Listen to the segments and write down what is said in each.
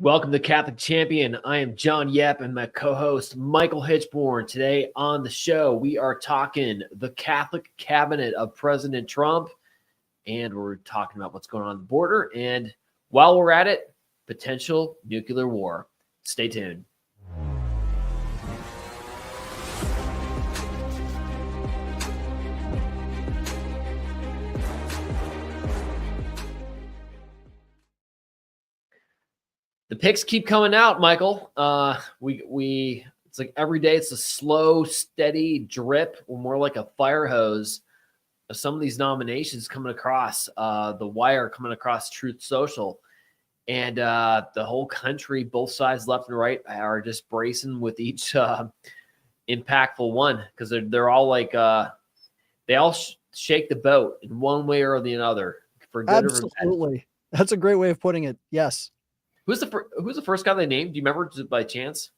Welcome to Catholic Champion. I am John Yep and my co-host Michael Hichborn. Today on the show, we are talking the Catholic cabinet of President Trump, and we're talking about what's going on the border. And while we're at it, potential nuclear war. Stay tuned. The picks keep coming out, Michael. It's like every day it's a slow, steady drip, or more like a fire hose of some of these nominations coming across the wire, coming across Truth Social. And the whole country, both sides, left and right, are just bracing with each impactful one, because they're all like they all shake the boat in one way or the other, for good Absolutely. Or bad. That's a great way of putting it. Yes. Who's the first guy they named? Do you remember by chance?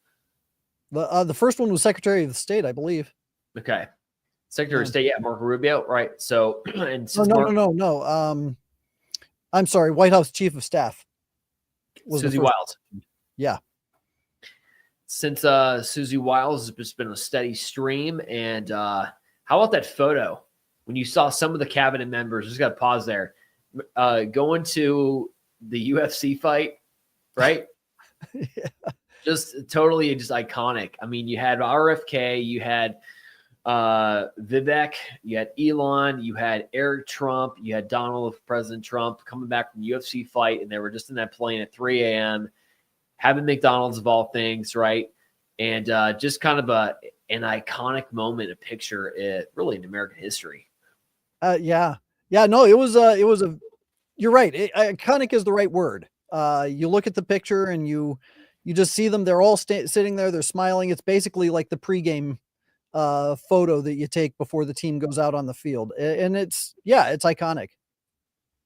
The first one was Secretary of State, I believe. Okay. Secretary of State, yeah, Marco Rubio, right? So, and since no. I'm sorry, White House Chief of Staff was Susie Wiles. Yeah. Since Susie Wiles has just been a steady stream, and how about that photo when you saw some of the cabinet members? Just got to pause there. Going to the UFC fight, right? Yeah. Just totally just iconic. I mean, you had RFK, you had Vivek, you had Elon, you had Eric Trump, you had President Trump coming back from the UFC fight, and they were just in that plane at 3 a.m. having McDonald's of all things, right? And just kind of an iconic moment, a picture, really in American history. Yeah. No, it was a. You're right. Iconic is the right word. You look at the picture and you just see them. They're all sitting there. They're smiling. It's basically like the pregame photo that you take before the team goes out on the field. And it's iconic.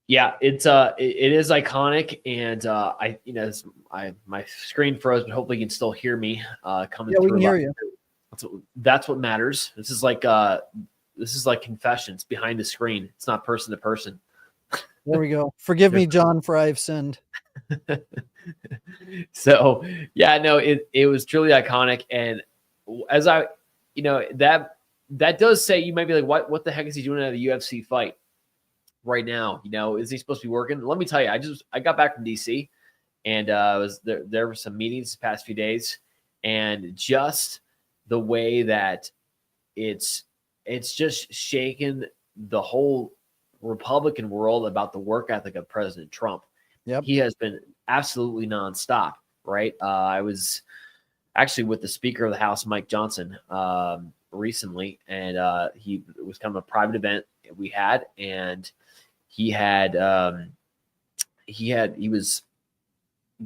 Yeah, it is iconic. And my screen froze, but hopefully you can still hear me coming through. Yeah, we can hear you. That's what matters. This is like confessions behind the screen. It's not person to person. There we go. Forgive me, John, for I've sinned. So, yeah, no, it was truly iconic. And as that does say, you might be like, what the heck is he doing at a UFC fight right now? Is he supposed to be working? Let me tell you, I got back from DC, and there were some meetings the past few days, and just the way that it's just shaken the whole Republican world about the work ethic of President Trump. Yep. He has been absolutely nonstop, right? I was actually with the Speaker of the House, Mike Johnson, recently, and it was kind of a private event we had, and he was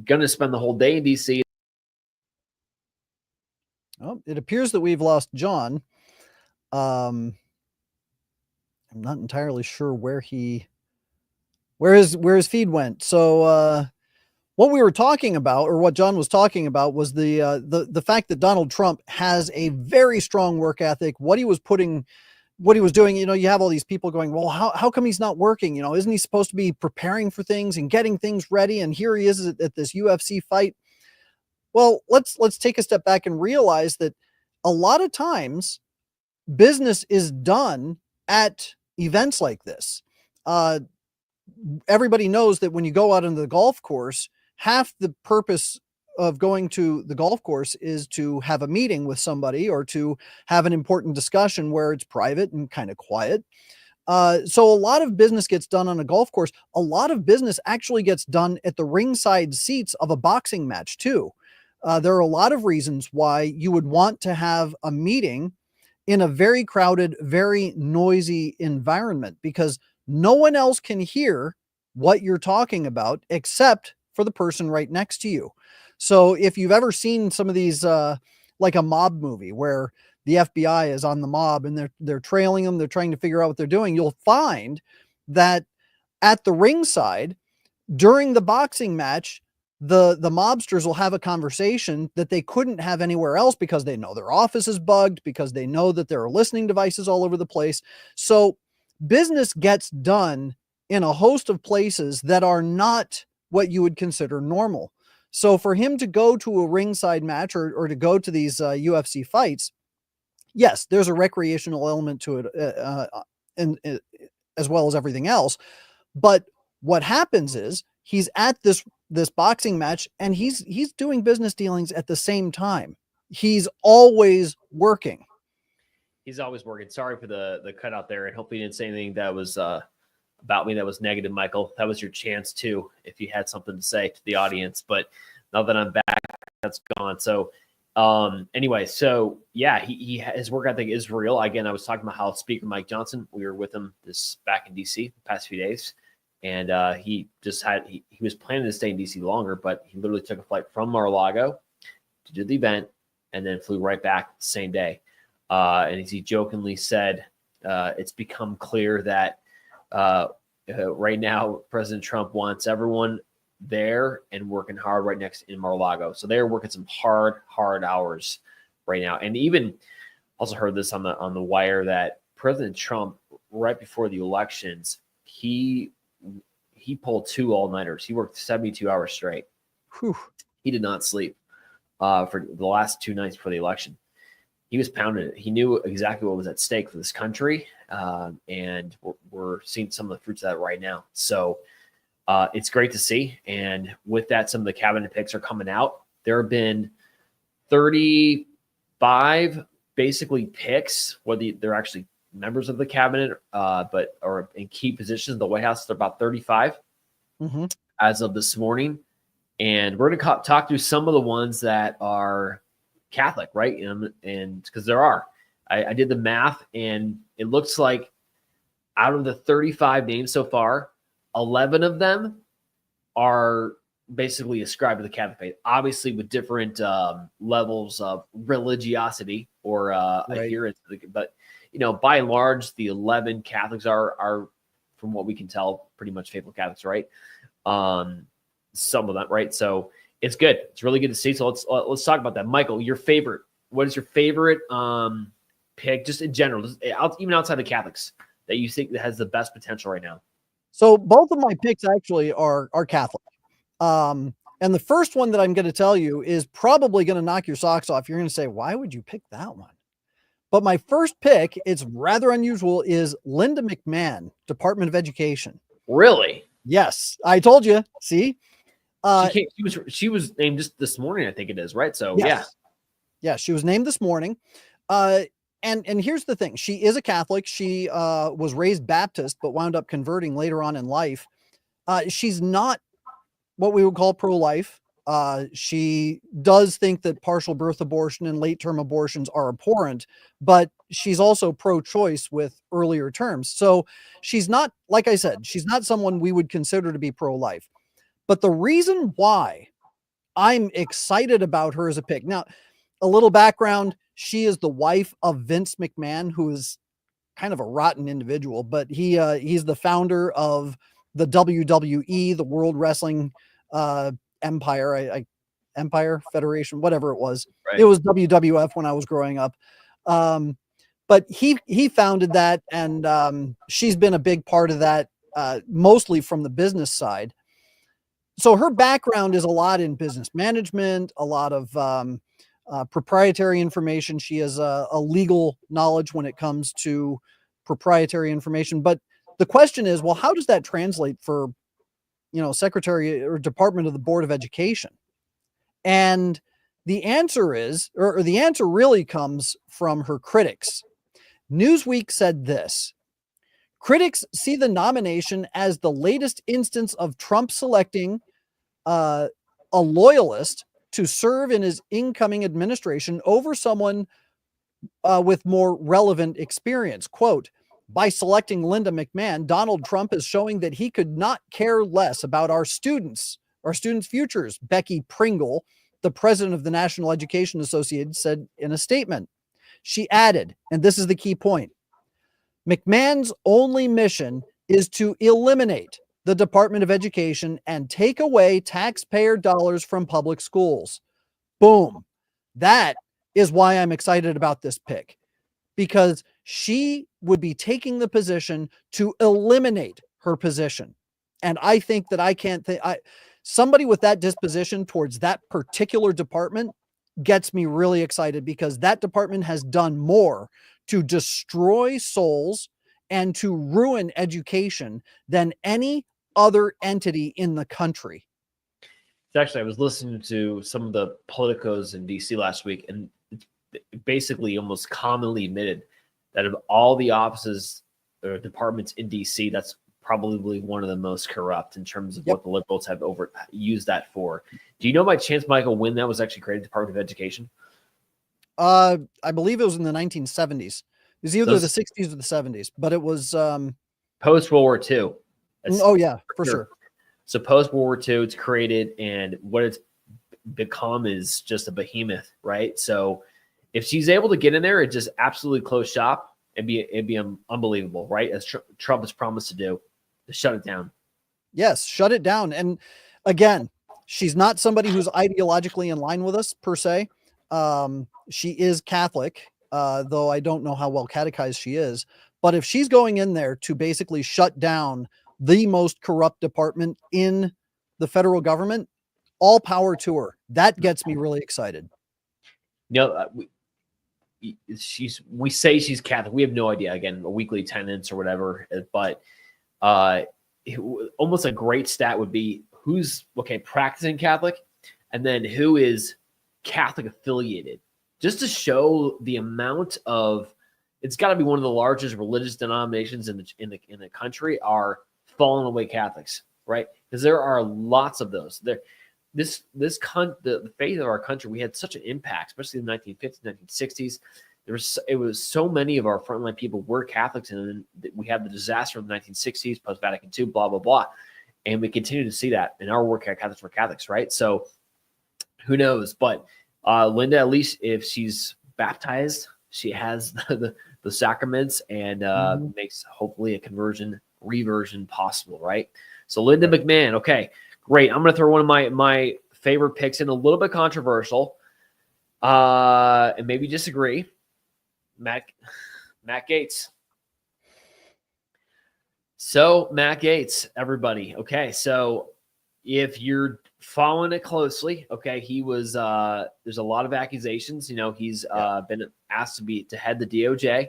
going to spend the whole day in DC. Oh, it appears that we've lost John. I'm not entirely sure where his feed went. So what we were talking about, or what John was talking about, was the fact that Donald Trump has a very strong work ethic. What he was doing, you have all these people going, well, how come he's not working? Isn't he supposed to be preparing for things and getting things ready? And here he is at this UFC fight. Well, let's take a step back and realize that a lot of times business is done at events like this. Everybody knows that when you go out into the golf course, half the purpose of going to the golf course is to have a meeting with somebody or to have an important discussion where it's private and kind of quiet. So a lot of business gets done on a golf course. A lot of business actually gets done at the ringside seats of a boxing match too. There are a lot of reasons why you would want to have a meeting in a very crowded, very noisy environment, because no one else can hear what you're talking about except for the person right next to you. So if you've ever seen some of these, like a mob movie where the FBI is on the mob and they're trailing them, they're trying to figure out what they're doing, you'll find that at the ringside during the boxing match, the mobsters will have a conversation that they couldn't have anywhere else, because they know their office is bugged, because they know that there are listening devices all over the place. So business gets done in a host of places that are not what you would consider normal. So for him to go to a ringside match or to go to these UFC fights, yes, there's a recreational element to it, and as well as everything else. But what happens is he's at this boxing match and he's doing business dealings at the same time. He's always working. He's always working. Sorry for the cutout there, and hopefully you didn't say anything that was about me that was negative, Michael. That was your chance too, if you had something to say to the audience. But now that I'm back, that's gone. So anyway, so yeah, his work ethic is real. Again, I was talking about how Speaker Mike Johnson, we were with him back in DC the past few days, and he was planning to stay in DC longer, but he literally took a flight from Mar-a-Lago to do the event and then flew right back the same day. And as he jokingly said, it's become clear that right now President Trump wants everyone there and working hard right next in Mar-a-Lago. So they're working some hard hours right now. And even also heard this on the wire that President Trump, right before the elections, he pulled 2 all-nighters. He worked 72 hours straight. Whew. He did not sleep for the last 2 nights before the election. He was pounding it. He knew exactly what was at stake for this country, and we're seeing some of the fruits of that right now. So it's great to see. And with that, some of the cabinet picks are coming out. There have been 35 basically picks, whether they're actually members of the cabinet, but or in key positions in the White House. They're about 35 as of this morning. And we're going to talk through some of the ones that are Catholic, right? And because there are, I did the math, and it looks like out of the 35 names so far, 11 of them are basically ascribed to the Catholic faith, obviously with different levels of religiosity or adherence. But by and large, the 11 Catholics are, from what we can tell, pretty much faithful Catholics, right? Some of them, right? So it's good. It's really good to see. So let's talk about that. Michael, your favorite? What is your favorite pick, just in general, even outside the Catholics, that you think that has the best potential right now? So both of my picks actually are Catholic. And the first one that I'm going to tell you is probably going to knock your socks off. You're going to say, why would you pick that one? But my first pick, it's rather unusual, is Linda McMahon, Department of Education. Really? Yes. I told you. See? She was named just this morning, I think it is, right? So yes. Yeah, she was named this morning. And here's the thing. She is a Catholic. She was raised Baptist, but wound up converting later on in life. She's not what we would call pro-life. She does think that partial birth abortion and late-term abortions are abhorrent, but she's also pro-choice with earlier terms. So she's not, like I said, she's not someone we would consider to be pro-life. But the reason why I'm excited about her as a pick. Now, a little background. She is the wife of Vince McMahon, who is kind of a rotten individual, but he's the founder of the WWE, the World Wrestling Empire, Empire Federation, whatever it was. Right. It was WWF when I was growing up. But he founded that, and she's been a big part of that, mostly from the business side. So her background is a lot in business management, a lot of proprietary information. She has a legal knowledge when it comes to proprietary information. But the question is, well, how does that translate for, Secretary or Department of the Board of Education? And the answer is, or the answer really comes from her critics. Newsweek said this: critics see the nomination as the latest instance of Trump selecting a loyalist to serve in his incoming administration over someone with more relevant experience. Quote, by selecting Linda McMahon, Donald Trump is showing that he could not care less about our students' futures, Becky Pringle, the president of the National Education Association, said in a statement. She added, and this is the key point, McMahon's only mission is to eliminate the Department of Education and take away taxpayer dollars from public schools. Boom. That is why I'm excited about this pick, because she would be taking the position to eliminate her position. And I think that somebody with that disposition towards that particular department gets me really excited, because that department has done more to destroy souls and to ruin education than any other entity in the country. Actually, I was listening to some of the politicos in DC last week, and it's basically almost commonly admitted that of all the offices or departments in DC, that's probably one of the most corrupt in terms of what the liberals have used that for. Do you know by chance, Michael, when that was actually created, Department of Education? I believe it was in the 1970s. It was either the 60s or the 70s, but it was post World War II. Oh yeah, for sure. So post World War II, it's created, and what it's become is just a behemoth, right? So if she's able to get in there and just absolutely close shop, it'd be unbelievable, right? As Trump has promised to do, to shut it down. Yes, shut it down. And again, she's not somebody who's ideologically in line with us per se. She is Catholic, though I don't know how well catechized she is. But if she's going in there to basically shut down the most corrupt department in the federal government, all power to her. That gets me really excited. We say she's Catholic. We have no idea. Again, a weekly attendance or whatever. But almost a great stat would be who's practicing Catholic, and then who is Catholic affiliated, just to show the amount of. It's got to be one of the largest religious denominations in the country are fallen away Catholics, right? Because there are lots of those. The faith of our country, we had such an impact, especially in the 1950s, 1960s. It was so many of our frontline people were Catholics, and then we had the disaster of the 1960s, post Vatican II, blah blah blah, and we continue to see that in our work at Catholics for Catholics, right? So who knows? But Linda, at least if she's baptized, she has the sacraments, and makes hopefully a reversion possible, right? So Linda McMahon, okay, great. I'm going to throw one of my favorite picks in, a little bit controversial, and maybe disagree. Matt Gaetz. So Matt Gaetz, everybody. Okay, so if you're following it closely, okay, he was there's a lot of accusations. He's been asked to head the DOJ.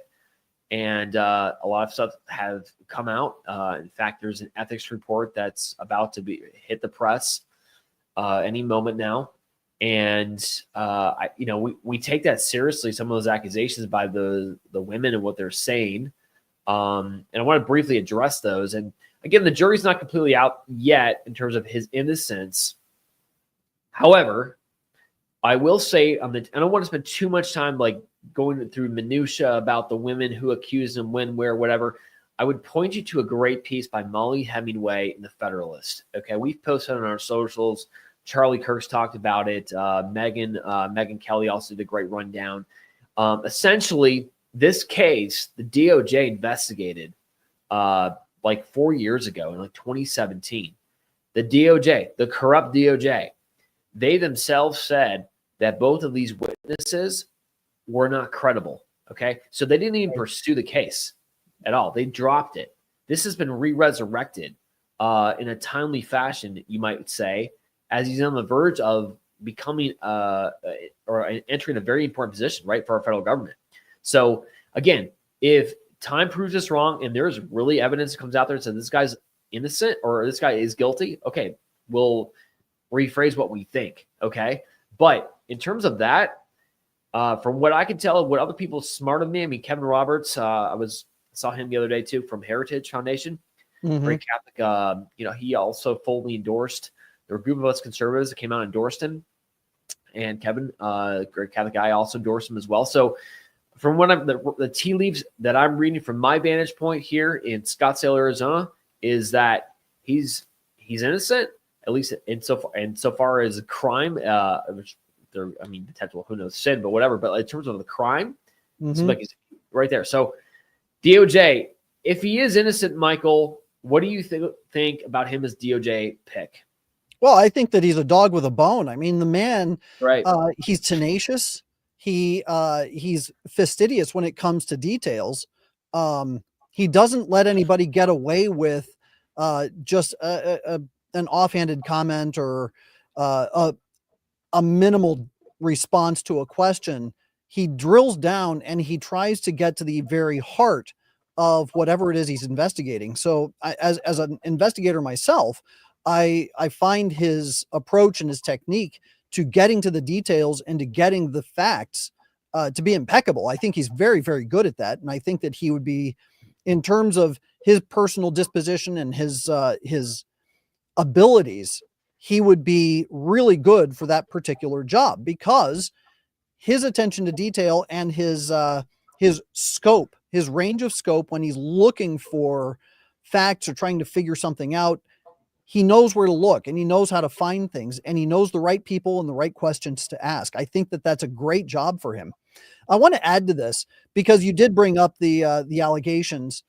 And a lot of stuff have come out. In fact, there's an ethics report that's about to hit the press any moment now. And we take that seriously. Some of those accusations by the women and what they're saying. And I want to briefly address those. And again, the jury's not completely out yet in terms of his innocence. However, I will say I don't want to spend too much time going through minutia about the women who accused him, when, where, whatever. I would point you to a great piece by Molly Hemingway in the Federalist. Okay, we've posted on our socials. Charlie Kirk's talked about it. Megan Kelly also did a great rundown. Essentially, this case, the DOJ investigated 4 years ago in 2017. The DOJ, the corrupt DOJ, they themselves said that both of these witnesses were not credible. Okay. So they didn't even pursue the case at all. They dropped it. This has been resurrected in a timely fashion, you might say, as he's on the verge of becoming or entering a very important position, right, for our federal government. So again, if time proves us wrong and there's really evidence that comes out there that says this guy's innocent or this guy is guilty, okay, we'll rephrase what we think. Okay. But in terms of that, from what I can tell, what other people smarter than me, I mean, Kevin Roberts, saw him the other day too from Heritage Foundation, great Catholic. He also fully endorsed. There were a group of us conservatives that came out and endorsed him, and Kevin, great Catholic guy, also endorsed him as well. So, from what the tea leaves that I'm reading from my vantage point here in Scottsdale, Arizona, is that he's innocent, at least insofar as a crime. Potential, who knows, sin, but whatever. But in terms of the crime, it seems like he's right there. So DOJ, if he is innocent, Michael, what do you think about him as DOJ pick? Well, I think that he's a dog with a bone. I mean, the man, right? He's tenacious. He's fastidious when it comes to details. He doesn't let anybody get away with just a an offhanded comment or a minimal response to a question, he drills down and he tries to get to the very heart of whatever it is he's investigating. So as an investigator myself, I find his approach and his technique to getting to the details and to getting the facts to be impeccable. I think he's very, very good at that. And I think that he would be, in terms of his personal disposition and his abilities, he would be really good for that particular job, because his attention to detail and his scope, his range of scope when he's looking for facts or trying to figure something out, he knows where to look and he knows how to find things and he knows the right people and the right questions to ask. I think that that's a great job for him. I want to add to this because you did bring up the allegations.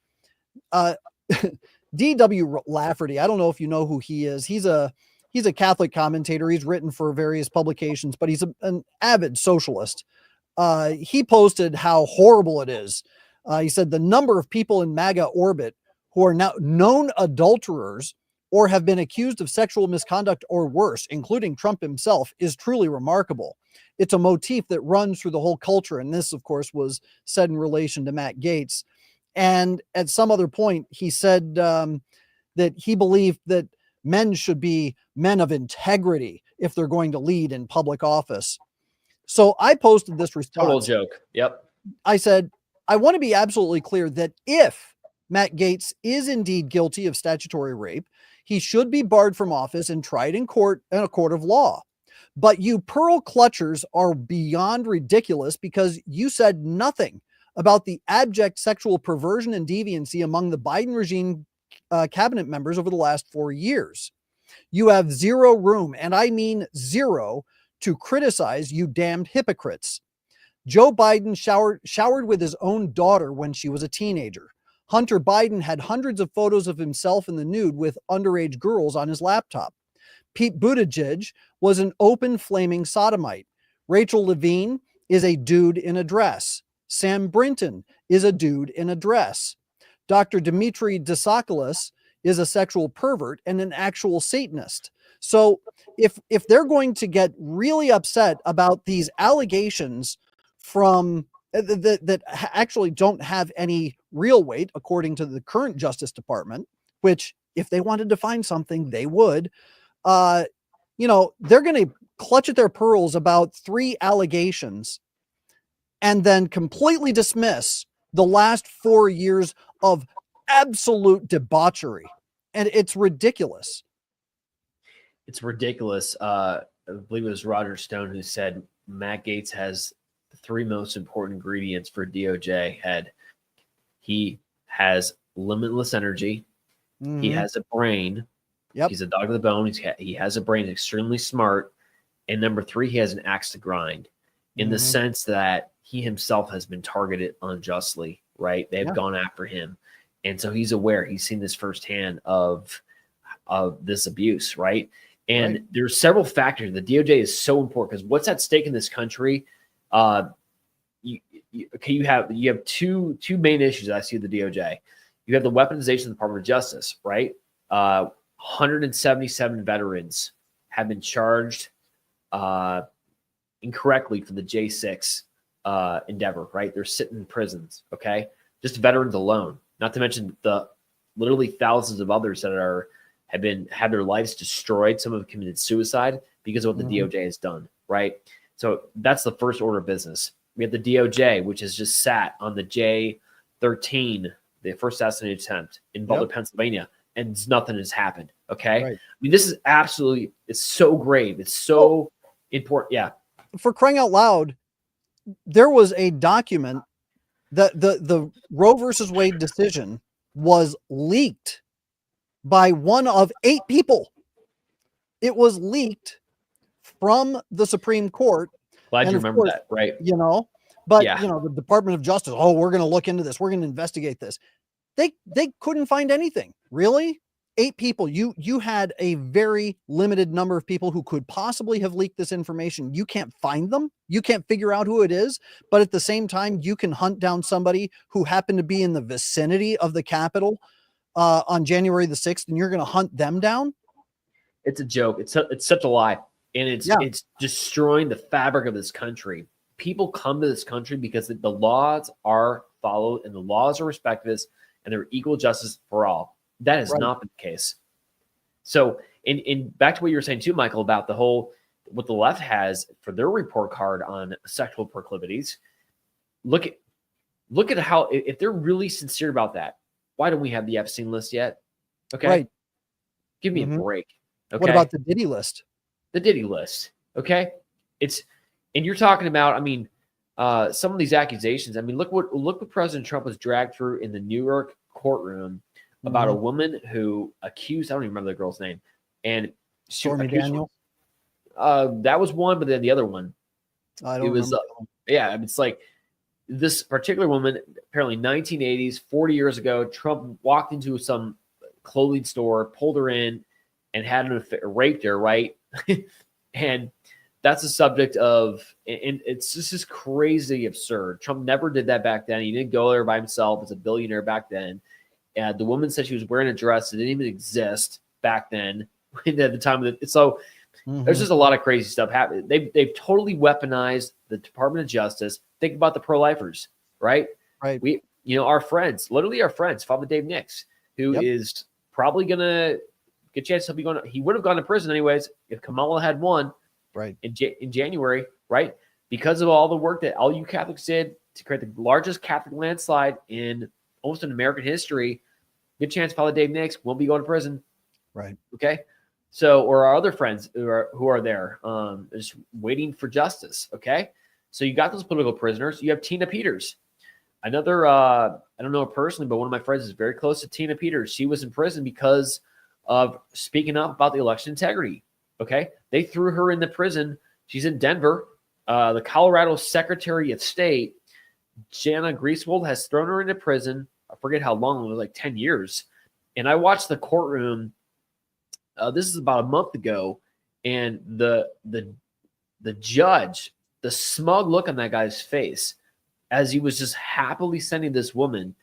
D.W. Lafferty, I don't know if you know who he is. He's a Catholic commentator. He's written for various publications, but he's an avid socialist. He posted how horrible it is. He said the number of people in MAGA orbit who are now known adulterers or have been accused of sexual misconduct or worse, including Trump himself, is truly remarkable. It's a motif that runs through the whole culture. And this, of course, was said in relation to Matt Gaetz. And at some other point, he said that he believed that men should be men of integrity if they're going to lead in public office. So I posted this response. Total joke. Yep. I said, I want to be absolutely clear that if Matt Gaetz is indeed guilty of statutory rape, he should be barred from office and tried in court, in a court of law. But you pearl clutchers are beyond ridiculous because you said nothing about the abject sexual perversion and deviancy among the Biden regime cabinet members over the last 4 years. You have zero room, and I mean zero, to criticize, you damned hypocrites. Joe Biden showered with his own daughter when she was a teenager. Hunter Biden had hundreds of photos of himself in the nude with underage girls on his laptop. Pete Buttigieg was an open flaming sodomite. Rachel Levine is a dude in a dress. Sam Brinton is a dude in a dress. Dr. Dimitri Dasakoulis is a sexual pervert and an actual Satanist. So if they're going to get really upset about these allegations from that actually don't have any real weight, according to the current Justice Department, which if they wanted to find something, they would, they're going to clutch at their pearls about 3 allegations and then completely dismiss the last 4 years of absolute debauchery. And it's ridiculous. It's ridiculous. I believe it was Roger Stone who said Matt Gaetz has the 3 most important ingredients for DOJ head. He has limitless energy. Mm-hmm. He has a brain. Yep. He's a dog of the bone. He has a brain, extremely smart. And number 3, he has an axe to grind in the sense that he himself has been targeted unjustly, right? They've gone after him. And so he's aware. He's seen this firsthand of this abuse, right? And there's several factors. The DOJ is so important because what's at stake in this country? You have two main issues I see with the DOJ. You have the weaponization of the Department of Justice, right? 177 veterans have been charged incorrectly for the J6 endeavor, right? They're sitting in prisons, okay? Just veterans alone, not to mention the literally thousands of others that had their lives destroyed. Some have committed suicide because of what the DOJ has done, right? So that's the first order of business. We have the DOJ, which has just sat on the J13, the first assassination attempt in Butler, Pennsylvania, and nothing has happened, okay? Right. I mean, this is absolutely, it's so grave. It's so important. Yeah. For crying out loud, there was a document that the Roe versus Wade decision was leaked by one of 8 people. It was leaked from the Supreme Court. Glad you remember that, right? But the Department of Justice, we're going to look into this. We're going to investigate this. They couldn't find anything. Really? 8 people. You had a very limited number of people who could possibly have leaked this information. You can't find them. You can't figure out who it is. But at the same time, you can hunt down somebody who happened to be in the vicinity of the Capitol on January the 6th, and you're going to hunt them down. It's a joke. It's such a lie, and it's destroying the fabric of this country. People come to this country because the laws are followed and the laws are respected, and there are equal justice for all. That has not been the case. So, in back to what you were saying too, Michael, about the whole what the left has for their report card on sexual proclivities. Look at how, if they're really sincere about that, why don't we have the Epstein list yet? Okay, Right. Give me a break. Okay, what about the Diddy list? The Diddy list. Okay, and you're talking about, I mean, some of these accusations. I mean, look what President Trump was dragged through in the New York courtroom about a woman who accused, I don't even remember the girl's name, and Stormy Daniels. That was one, but then the other one, I don't remember. Yeah, I mean, it's like this particular woman, apparently 1980s, 40 years ago, Trump walked into some clothing store, pulled her in, and had an affair, raped her, right? And that's the subject of, and it's just crazy absurd. Trump never did that back then. He didn't go there by himself as a billionaire back then. And the woman said she was wearing a dress that didn't even exist back then at the time of it. So there's just a lot of crazy stuff happening. They've totally weaponized the Department of Justice. Think about the pro-lifers, right? Right. We, our friends, literally our friends, Father Dave Nix, who is probably going to get a chance to be going. He would have gone to prison anyways if Kamala had won. Right. In January, right? Because of all the work that all you Catholics did to create the largest Catholic landslide in almost in American history, good chance Father Dave Nix won't be going to prison. Right. Okay. So, or our other friends who are there, just waiting for justice. Okay. So you got those political prisoners. You have Tina Peters. Another, I don't know her personally, but one of my friends is very close to Tina Peters. She was in prison because of speaking up about the election integrity. Okay. They threw her in the prison. She's in Denver. The Colorado Secretary of State, Jana Grieswold, has thrown her into prison. I forget how long, it was like 10 years. And I watched the courtroom. This is about a month ago. And the judge, the smug look on that guy's face as he was just happily sending this woman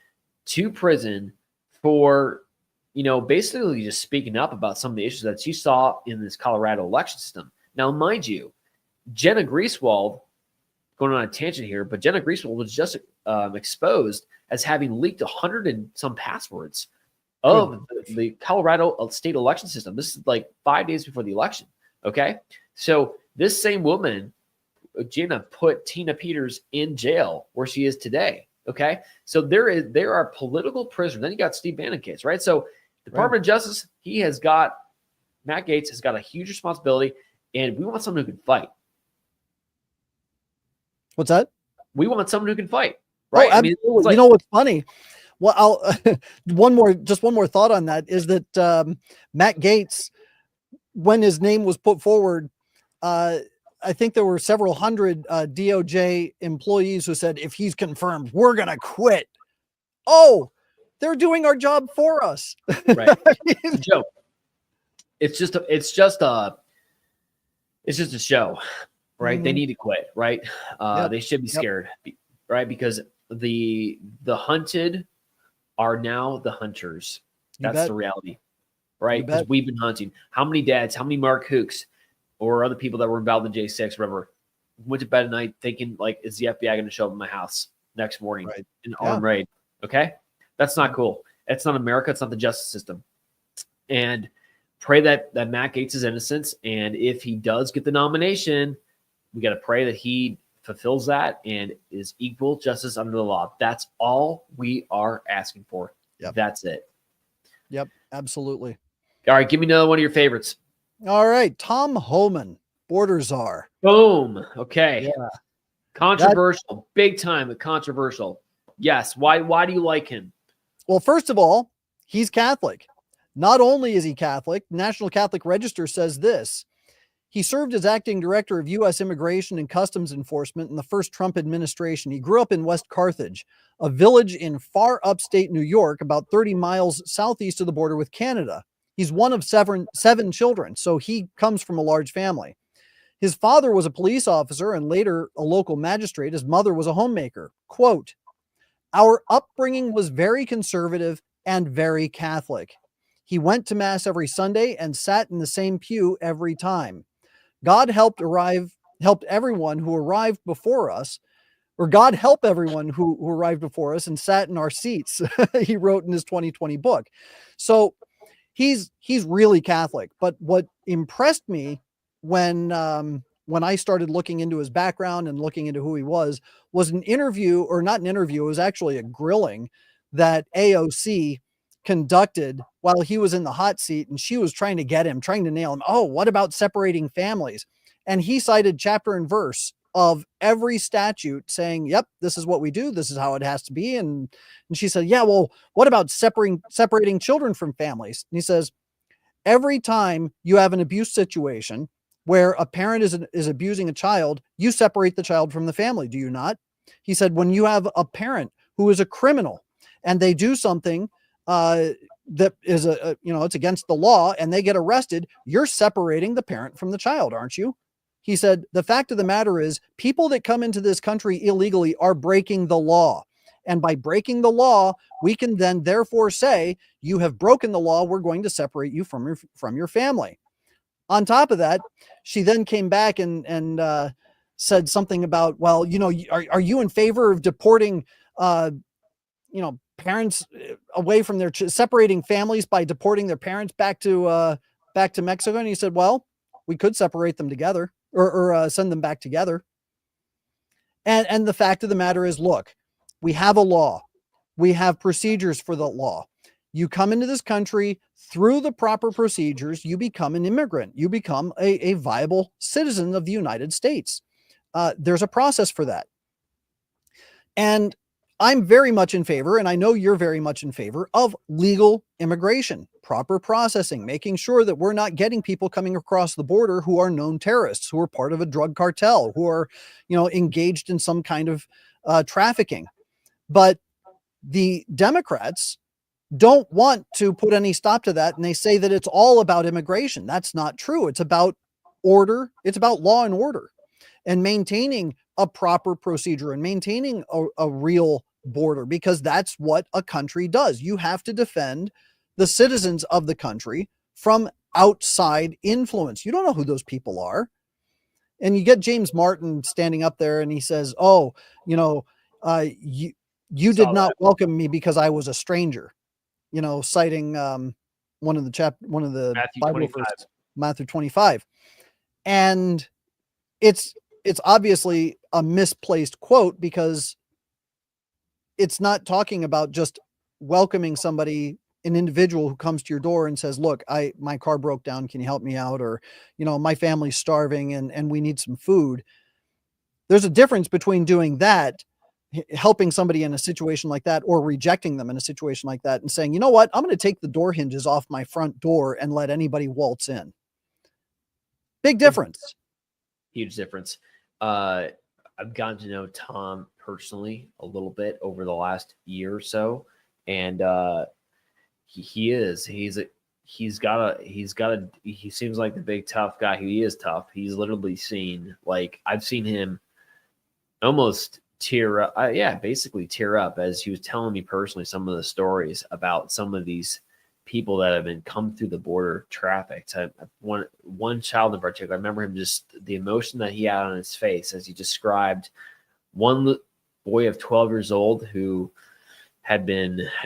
to prison for, basically just speaking up about some of the issues that she saw in this Colorado election system. Now, mind you, Jenna Grieswold, going on a tangent here, but Jenna Grieswold was just exposed as having leaked 100 and some passwords of the Colorado state election system. This is like 5 days before the election. Okay. So this same woman, Jenna, put Tina Peters in jail where she is today. Okay. So there are political prisoners. Then you got Steve Bannon case, right? So Department of Justice, Matt Gaetz has got a huge responsibility, and we want someone who can fight. What's that? We want someone who can fight, right? Oh, absolutely. Like, you know what's funny? Well, I'll one more thought on that is that Matt Gaetz, when his name was put forward, I think there were several hundred DOJ employees who said, if he's confirmed, we're going to quit. Oh, they're doing our job for us. Right. It's a joke. It's just a show, right? They need to quit, right? They should be scared, right? Because the hunted are now the hunters. That's the reality, right? Because we've been hunting. How many dads, how many Mark Hooks or other people that were involved in J6, whatever, went to bed at night thinking, like, is the FBI going to show up at my house next morning in armed raid? Okay. That's not cool. It's not America. It's not the justice system. And pray that Matt Gaetz is innocent. And if he does get the nomination, we got to pray that he fulfills that and is equal justice under the law. That's all we are asking for. Yep. That's it. Yep, absolutely. All right, give me another one of your favorites. All right, Tom Homan, border czar. Boom. Okay. Yeah. Controversial, big time controversial. Yes. Why do you like him? Well, first of all, he's Catholic. Not only is he Catholic, National Catholic Register says this. He served as acting director of U.S. Immigration and Customs Enforcement in the first Trump administration. He grew up in West Carthage, a village in far upstate New York, about 30 miles southeast of the border with Canada. He's one of seven children, so he comes from a large family. His father was a police officer and later a local magistrate. His mother was a homemaker. Quote, our upbringing was very conservative and very Catholic. He went to mass every Sunday and sat in the same pew every time. God helped everyone who arrived before us, or God help everyone who arrived before us and sat in our seats. He wrote in his 2020 book. So he's really Catholic. But what impressed me when I started looking into his background and looking into who he was an interview, or not an interview, it was actually a grilling that AOC conducted while he was in the hot seat, and she was trying to nail him. Oh, what about separating families? And he cited chapter and verse of every statute saying, yep, this is what we do. This is how it has to be. And she said, yeah, well, what about separating children from families? And he says, every time you have an abuse situation where a parent is abusing a child, you separate the child from the family, do you not? He said, when you have a parent who is a criminal and they do something that is it's against the law and they get arrested, you're separating the parent from the child, aren't you? He said, the fact of the matter is people that come into this country illegally are breaking the law. And by breaking the law, we can then therefore say, you have broken the law. We're going to separate you from your family. On top of that, she then came back and said something about, well, are you in favor of deporting, parents away from their separating families by deporting their parents back to Mexico? And he said, well, we could separate them together or send them back together. And the fact of the matter is, look, we have a law. We have procedures for the law. You come into this country through the proper procedures, you become an immigrant. You become a viable citizen of the United States. There's a process for that. And I'm very much in favor, and I know you're very much in favor of legal immigration, proper processing, making sure that we're not getting people coming across the border who are known terrorists, who are part of a drug cartel, who are, engaged in some kind of trafficking. But the Democrats don't want to put any stop to that. And they say that it's all about immigration. That's not true. It's about order. It's about law and order and maintaining a proper procedure and maintaining a real border, because that's what a country does. You have to defend the citizens of the country from outside influence. You don't know who those people are. And you get James Martin standing up there and he says, oh, you did not welcome me because I was a stranger, citing one of the Matthew Bible 25. verses, Matthew 25. And it's obviously a misplaced quote, because it's not talking about just welcoming somebody, an individual who comes to your door and says, look, my car broke down. Can you help me out? Or, my family's starving and we need some food. There's a difference between doing that, helping somebody in a situation like that, or rejecting them in a situation like that and saying, you know what, I'm going to take the door hinges off my front door and let anybody waltz in. Big difference. Huge difference. I've gotten to know Tom personally a little bit over the last year or so. And he seems like the big tough guy. He is tough. He's literally I've seen him almost tear up. Basically tear up as he was telling me personally some of the stories about some of these people that have been come through the border trafficked. One child in particular, I remember him, just the emotion that he had on his face as he described one boy of 12 years old who had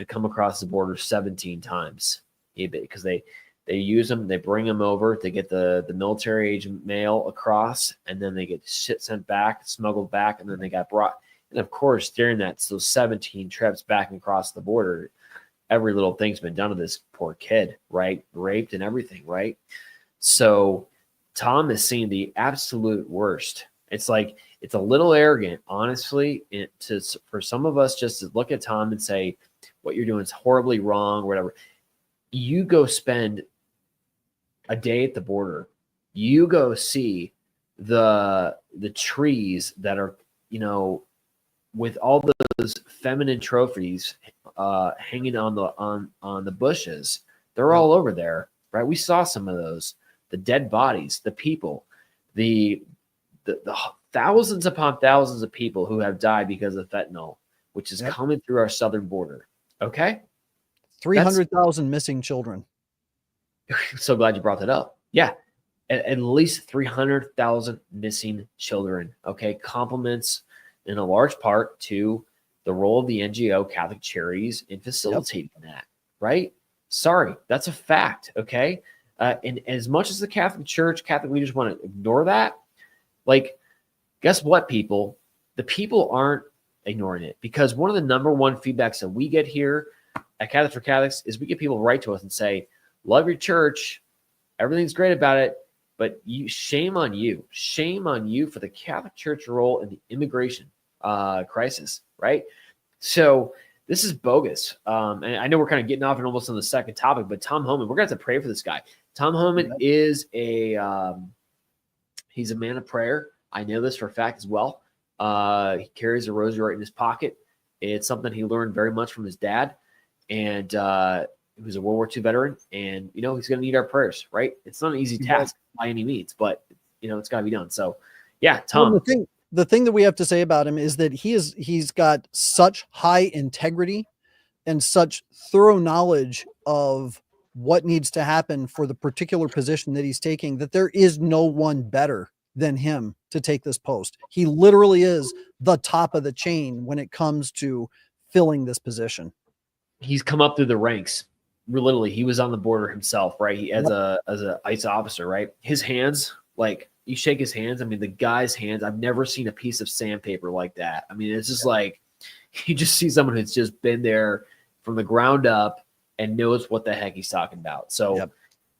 come across the border 17 times, because they use them, they bring them over to get the military age male across, and then they get shit sent back, smuggled back, and then they got brought. And of course, during those 17 trips back and across the border, every little thing's been done to this poor kid, right? Raped and everything, right? So Tom has seen the absolute worst. It's like, it's a little arrogant, honestly, for some of us just to look at Tom and say, what you're doing is horribly wrong, or whatever. You go spend a day at the border. You go see the trees that are, with all those feminine trophies hanging on the bushes. They're all over there, right? We saw some of those. The dead bodies, the people, the thousands upon thousands of people who have died because of fentanyl, which is coming through our southern border. Okay? 300,000 missing children. So glad you brought that up. Yeah. At least 300,000 missing children. Okay. Compliments in a large part to the role of the NGO Catholic Charities in facilitating that, right? Sorry, that's a fact. Okay. And as much as the Catholic Church, Catholic leaders want to ignore that, like, guess what, people? The people aren't ignoring it, because one of the number one feedbacks that we get here at Catholics for Catholics is we get people write to us and say, love your church, everything's great about it, but shame on you for the Catholic Church role in the immigration crisis, right? So this is bogus. And I know we're kind of getting off and almost on the second topic, but Tom Homan, we're going to have to pray for this guy. Tom Homan is he's a man of prayer. I know this for a fact as well. He carries a rosary right in his pocket. It's something he learned very much from his dad. And he was a World War II veteran. And, he's going to need our prayers, right? It's not an easy task by any means, but, it's got to be done. So, yeah, Tom. Well, the thing that we have to say about him is that he's got such high integrity and such thorough knowledge of what needs to happen for the particular position that he's taking, that there is no one better than him to take this post. He literally is the top of the chain when it comes to filling this position. He's come up through the ranks. Literally, he was on the border himself, right? He as a ICE officer, right? His hands, like, you shake his hands. I mean, the guy's hands, I've never seen a piece of sandpaper like that. I mean, it's just like, you just see someone who's just been there from the ground up and knows what the heck he's talking about. So,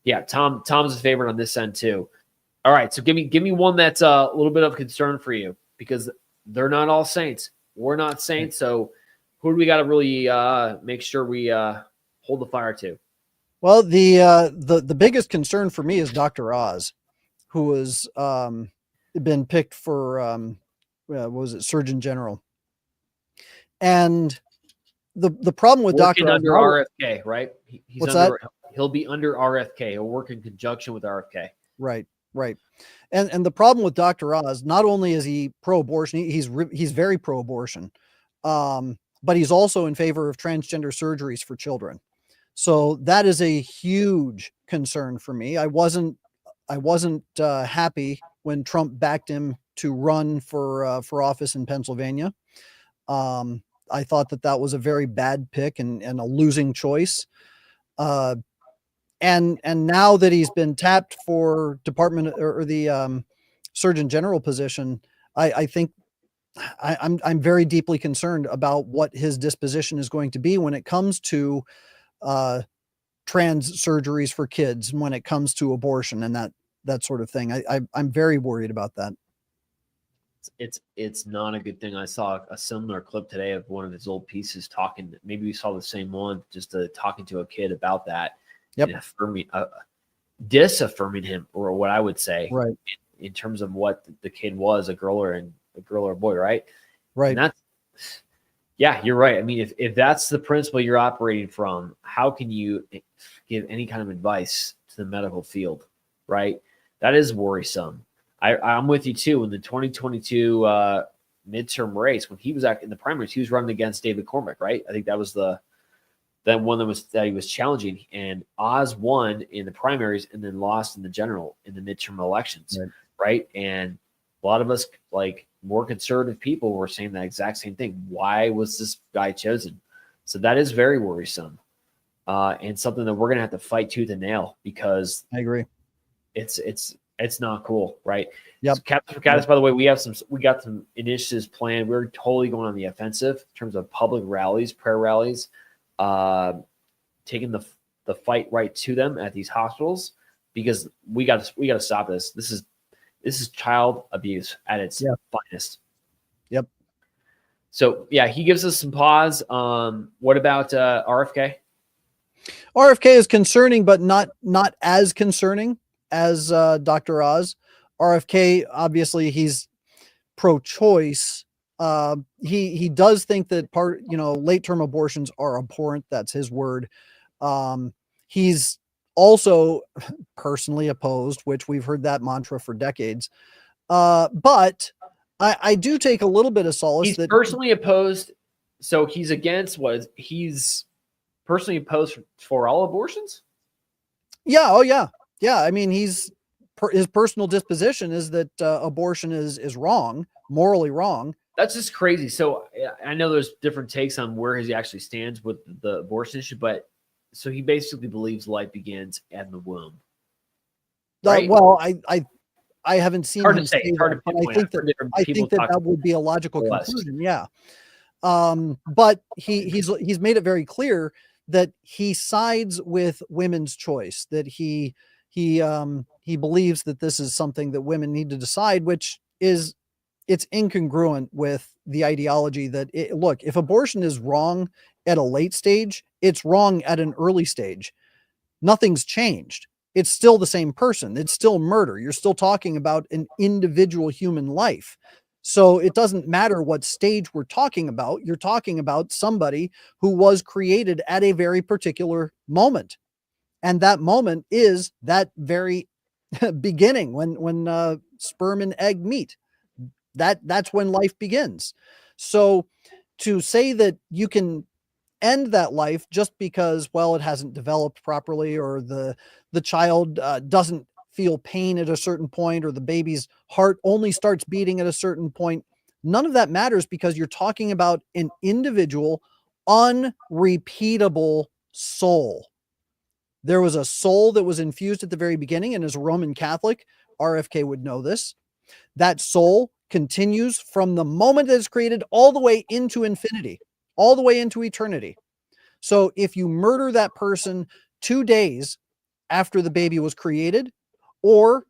yeah, Tom's a favorite on this end too. All right, so give me one that's a little bit of concern for you, because they're not all saints. We're not saints, so who do we got to really make sure we hold the fire to? Well, the biggest concern for me is Dr. Oz, who has been picked for what was it, Surgeon General. And the problem with Working Dr. under RFK, right? He'll be under RFK. He'll work in conjunction with RFK. Right. And the problem with Dr. Oz, not only is he pro-abortion, he's very pro-abortion, but he's also in favor of transgender surgeries for children. So that is a huge concern for me. I wasn't happy when Trump backed him to run for office in Pennsylvania. I thought that was a very bad pick and a losing choice. And now that he's been tapped for department or the Surgeon General position, I think I'm very deeply concerned about what his disposition is going to be when it comes to trans surgeries for kids, and when it comes to abortion and that sort of thing. I'm very worried about that. It's not a good thing. I saw a similar clip today of one of his old pieces talking. Maybe we saw the same one, just talking to a kid about that. Yep. And disaffirming him, or what I would say, right, in terms of what the kid was, a girl or a boy, right? Right. And yeah, you're right. I mean, if that's the principle you're operating from, how can you give any kind of advice to the medical field, right? That is worrisome. I'm with you too. In the 2022 midterm race, when he was in the primaries, he was running against David Cormack, right? I think that was that one that he was challenging, and Oz won in the primaries and then lost in the general in the midterm elections, right? And a lot of us, like more conservative people, were saying that exact same thing. Why was this guy chosen? So that is very worrisome, and something that we're going to have to fight tooth and nail, because I agree. It's not cool, right? Yep. So Catholics for Catholics, by the way, we got some initiatives planned. We're totally going on the offensive in terms of public rallies, prayer rallies, taking the fight right to them at these hospitals, because we got to stop this. This is child abuse at its finest. Yep. So yeah, he gives us some pause. What about RFK? RFK is concerning, but not as concerning as Dr. Oz. RFK, obviously, he's pro-choice. He does think that late-term abortions are abhorrent. That's his word. He's also personally opposed, which we've heard that mantra for decades. But I do take a little bit of solace. He's personally opposed. So he's against he's personally opposed for all abortions? Yeah. Oh, yeah. Yeah. I mean, his personal disposition is that abortion is wrong, morally wrong. That's just crazy. So I know there's different takes on where he actually stands with the abortion issue, but so he basically believes life begins in the womb, right? Well, I haven't seen Hard to him say. say It's hard that, to but pinpoint out. Different I people think that talk that would be a logical West. conclusion. Yeah. But he's made it very clear that he sides with women's choice, that he believes that this is something that women need to decide, which is it's incongruent with the ideology that look, if abortion is wrong at a late stage, it's wrong at an early stage. Nothing's changed. It's still the same person. It's still murder. You're still talking about an individual human life. So it doesn't matter what stage we're talking about. You're talking about somebody who was created at a very particular moment. And that moment is that very beginning when sperm and egg meet. That's when life begins. So to say that you can end that life just because, well, it hasn't developed properly, or the child doesn't feel pain at a certain point, or the baby's heart only starts beating at a certain point, none of that matters, because you're talking about an individual unrepeatable soul. There was a soul that was infused at the very beginning, and as a Roman Catholic, RFK would know this. That soul continues from the moment that it's created all the way into infinity, all the way into eternity. So if you murder that person 2 days after the baby was created, or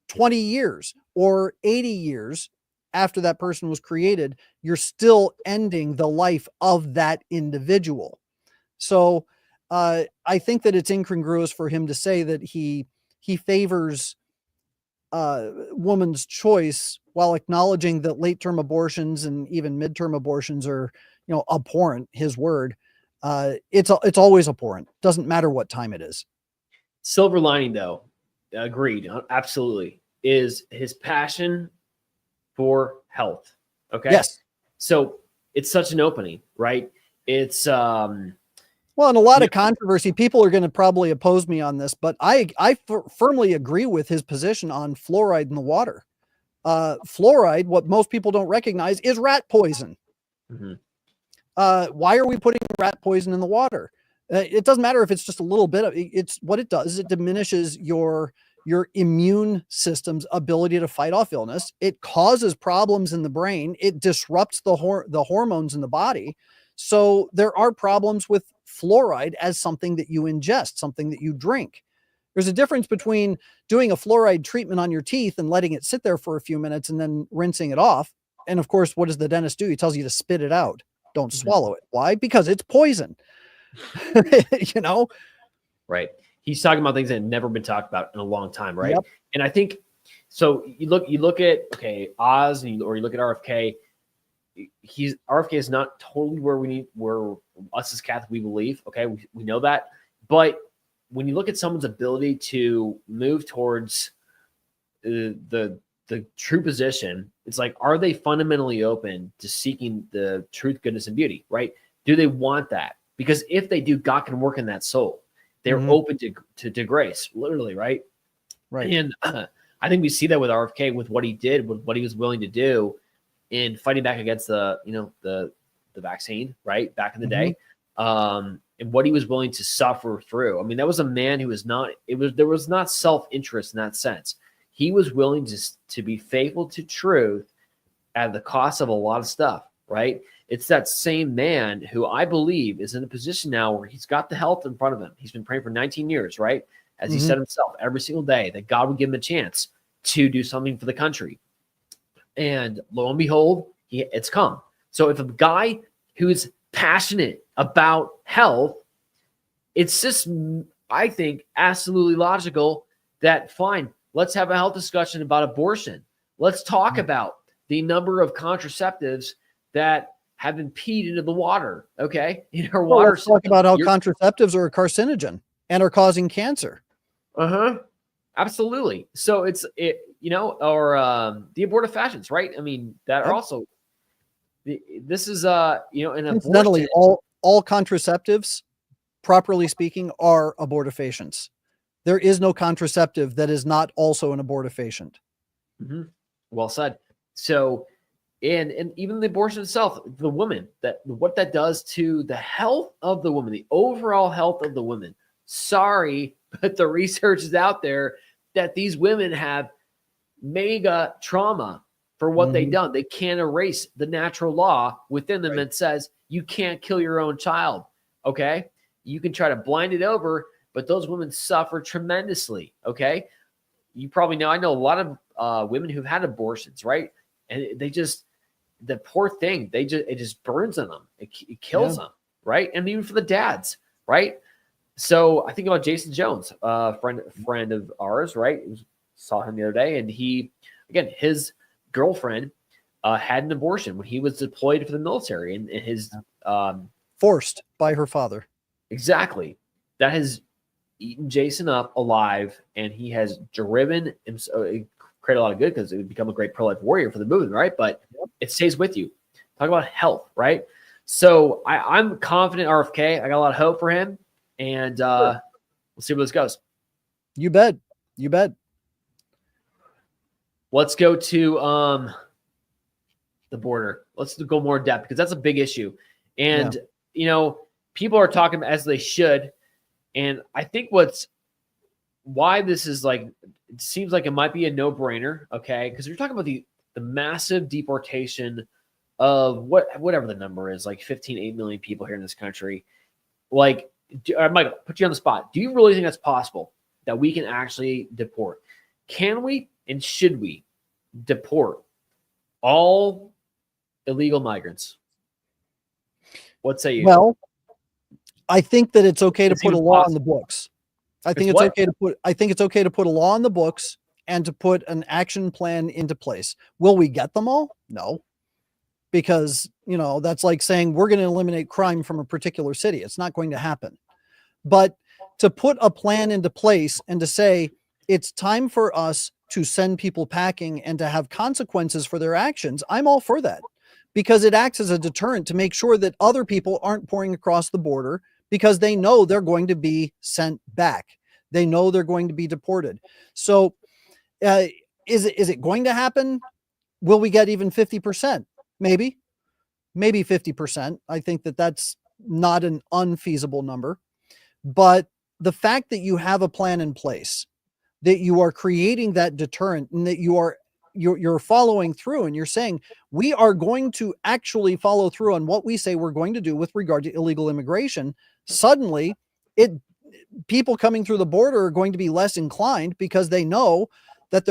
20 years or 80 years after that person was created, you're still ending the life of that individual. So I think that it's incongruous for him to say that he favors woman's choice while acknowledging that late term abortions and even midterm abortions are, abhorrent. His word. It's always abhorrent. Doesn't matter what time it is. Silver lining, though, agreed, absolutely, is his passion for health. Okay. Yes. So it's such an opening, right? It's well, and a lot of controversy. People are going to probably oppose me on this, but I firmly agree with his position on fluoride in the water. Fluoride, what most people don't recognize, is rat poison. Mm-hmm. Why are we putting rat poison in the water? It doesn't matter if it's just a little bit of it's what it does. It diminishes your immune system's ability to fight off illness. It causes problems in the brain. It disrupts the hormones in the body. So there are problems with fluoride as something that you ingest, something that you drink. There's a difference between doing a fluoride treatment on your teeth and letting it sit there for a few minutes and then rinsing it off. And of course, what does the dentist do? He tells you to spit it out. Don't swallow it. Why? Because it's poison. Right. He's talking about things that have never been talked about in a long time, right? Yep. And I think so. You look at Oz, or you look at RFK. RFK is not totally where us as Catholic we believe. Okay, we know that, but when you look at someone's ability to move towards the true position, it's like, are they fundamentally open to seeking the truth, goodness, and beauty? Right? Do they want that? Because if they do, God can work in that soul. They're open to grace, literally, right? Right. And I think we see that with RFK, with what he did, with what he was willing to do in fighting back against the vaccine, right, back in the day, and what he was willing to suffer through. I mean, that was a man who was not. There was not self-interest in that sense. He was willing to be faithful to truth at the cost of a lot of stuff, right? It's that same man who I believe is in a position now where he's got the health in front of him. He's been praying for 19 years, right? As he said himself, every single day that God would give him a chance to do something for the country. And lo and behold, it's come. So if a guy who's passionate about health, it's just, I think, absolutely logical that, fine, let's have a health discussion about abortion. Let's talk about the number of contraceptives that have been peed into the water, okay? In our water. Let's talk about how contraceptives are a carcinogen and are causing cancer. Absolutely. So or the abortive fashions, right? I mean, that are also, this is, an incidentally, all contraceptives, properly speaking, are abortifacients. there is no contraceptive that is not also an abortifacient. Mm-hmm. Well said. So, and even the abortion itself, the woman, that what that does to the health of the woman, the overall health of the woman. Sorry, but the research is out there that these women have mega trauma for what they've done. They can't erase the natural law within them that says you can't kill your own child. Okay. You can try to blind it over, but those women suffer tremendously. Okay. You probably know, I know a lot of women who've had abortions, right? And they just, the poor thing, it just burns on them. It kills them, right? And even for the dads, right? So I think about Jason Jones, friend of ours, right? Saw him the other day, and his girlfriend had an abortion when he was deployed for the military, and his forced by her father. Exactly. That has eaten Jason up alive, and he has driven himself. Create a lot of good because it would become a great pro-life warrior for the movement, right? But it stays with you. Talk about health, right? So I'm confident RFK. I got a lot of hope for him, and we'll see where this goes. You bet. You bet. Let's go to the border. Let's go more in depth because that's a big issue. And, people are talking as they should. And I think why this is like, it seems like it might be a no-brainer, okay? Because you're talking about the massive deportation of whatever the number is, like 8 million people here in this country. Like, Michael, put you on the spot. Do you really think that's possible that we can actually deport? Can we and should we deport all illegal migrants? What say you? Well, I think that it's okay to put a law on the books. I think it's okay to put a law on the books and to put an action plan into place. Will we get them all? No. Because, that's like saying we're going to eliminate crime from a particular city. It's not going to happen. But to put a plan into place and to say it's time for us to send people packing and to have consequences for their actions, I'm all for that, because it acts as a deterrent to make sure that other people aren't pouring across the border because they know they're going to be sent back. They know they're going to be deported. So is it going to happen? Will we get even 50%? Maybe 50%. I think that's not an unfeasible number. But the fact that you have a plan in place, that you are creating that deterrent, and that you're following through, and you're saying we are going to actually follow through on what we say we're going to do with regard to illegal immigration, suddenly people coming through the border are going to be less inclined because they know that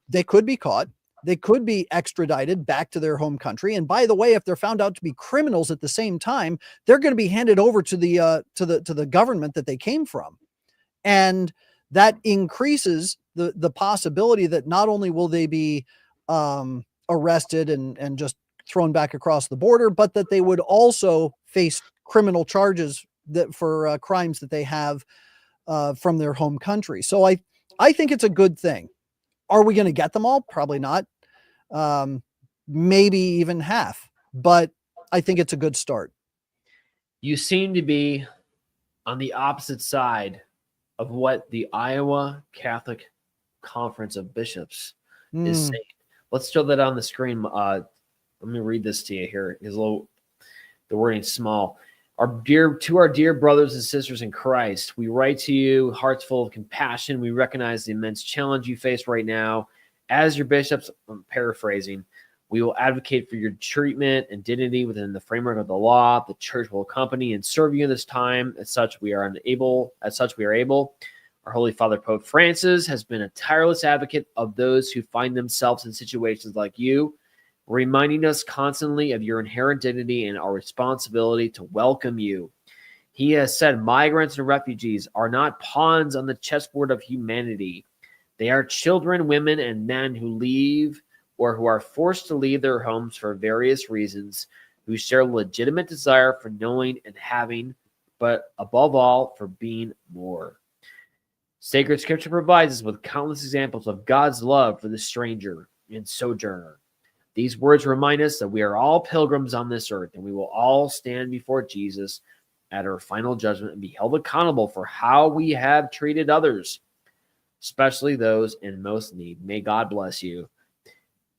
they could be caught. They could be extradited back to their home country. And by the way, if they're found out to be criminals at the same time, they're going to be handed over to the government that they came from. And that increases the possibility that not only will they be arrested and just thrown back across the border, but that they would also face criminal charges for crimes that they have from their home country. So I think it's a good thing. Are we going to get them all? Probably not. Maybe even half, but I think it's a good start. You seem to be on the opposite side of what the Iowa Catholic Conference of Bishops is saying. Let's show that on the screen. Let me read this to you here. The wording's small. To our dear brothers and sisters in Christ, we write to you, hearts full of compassion. We recognize the immense challenge you face right now. As your bishops, I'm paraphrasing, we will advocate for your treatment and dignity within the framework of the law. The church will accompany and serve you in this time. As such, we are able. Our Holy Father, Pope Francis, has been a tireless advocate of those who find themselves in situations like you, reminding us constantly of your inherent dignity and our responsibility to welcome you. He has said migrants and refugees are not pawns on the chessboard of humanity. They are children, women, and men who leave or who are forced to leave their homes for various reasons, who share a legitimate desire for knowing and having, but above all, for being more. Sacred Scripture provides us with countless examples of God's love for the stranger and sojourner. These words remind us that we are all pilgrims on this earth, and we will all stand before Jesus at our final judgment and be held accountable for how we have treated others, especially those in most need. May God bless you.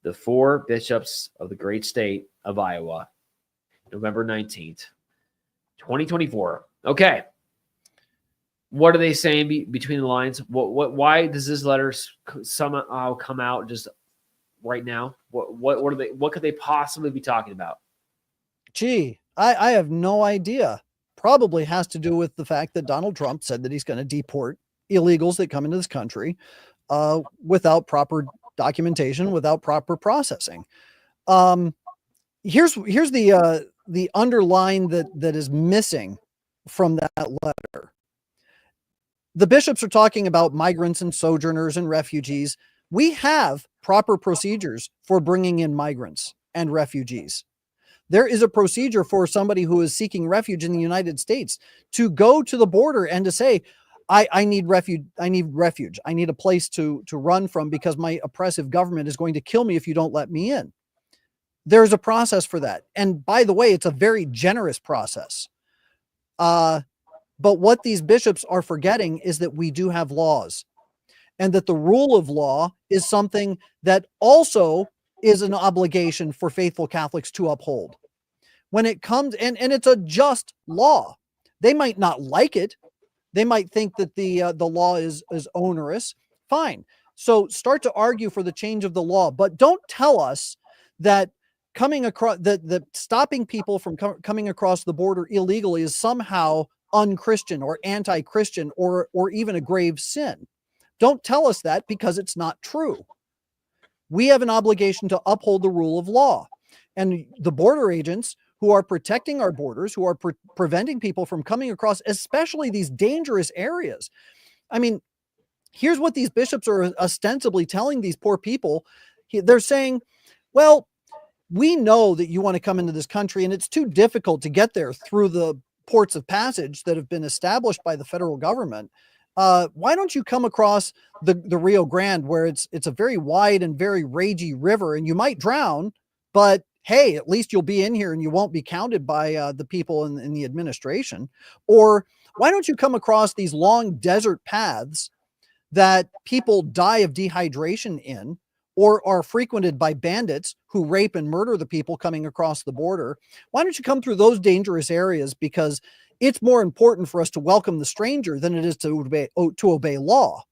The 4 bishops of the great state of Iowa, November 19th, 2024. Okay. What are they saying between the lines? Why does this letter somehow come out just right now? What could they possibly be talking about? Gee, I have no idea. Probably has to do with the fact that Donald Trump said that he's going to deport illegals that come into this country without proper documentation, without proper processing. Here's the underline that is missing from that letter. The bishops are talking about migrants and sojourners and refugees. We have proper procedures for bringing in migrants and refugees. There is a procedure for somebody who is seeking refuge in the United States to go to the border and to say, I need refuge. I need refuge. I need a place to run from because my oppressive government is going to kill me if you don't let me in. There's a process for that. And by the way, it's a very generous process. But what these bishops are forgetting is that we do have laws, and that the rule of law is something that also is an obligation for faithful Catholics to uphold. When it comes, and it's a just law. They might not like it. They might think that the law is onerous. Fine. So start to argue for the change of the law, but don't tell us that coming across that stopping people from coming across the border illegally is somehow unchristian or anti-Christian or even a grave sin. Don't tell us that, because it's not true. We have an obligation to uphold the rule of law, and the border agents who are protecting our borders, who are preventing people from coming across, especially these dangerous areas. I mean, here's what these bishops are ostensibly telling these poor people. They're saying, well, we know that you want to come into this country and it's too difficult to get there through the ports of passage that have been established by the federal government. Why don't you come across the Rio Grande, where it's a very wide and very ragey river, and you might drown, but hey, at least you'll be in here and you won't be counted by the people in the administration. Or why don't you come across these long desert paths that people die of dehydration in, or are frequented by bandits who rape and murder the people coming across the border? Why don't you come through those dangerous areas? Because it's more important for us to welcome the stranger than it is to obey law.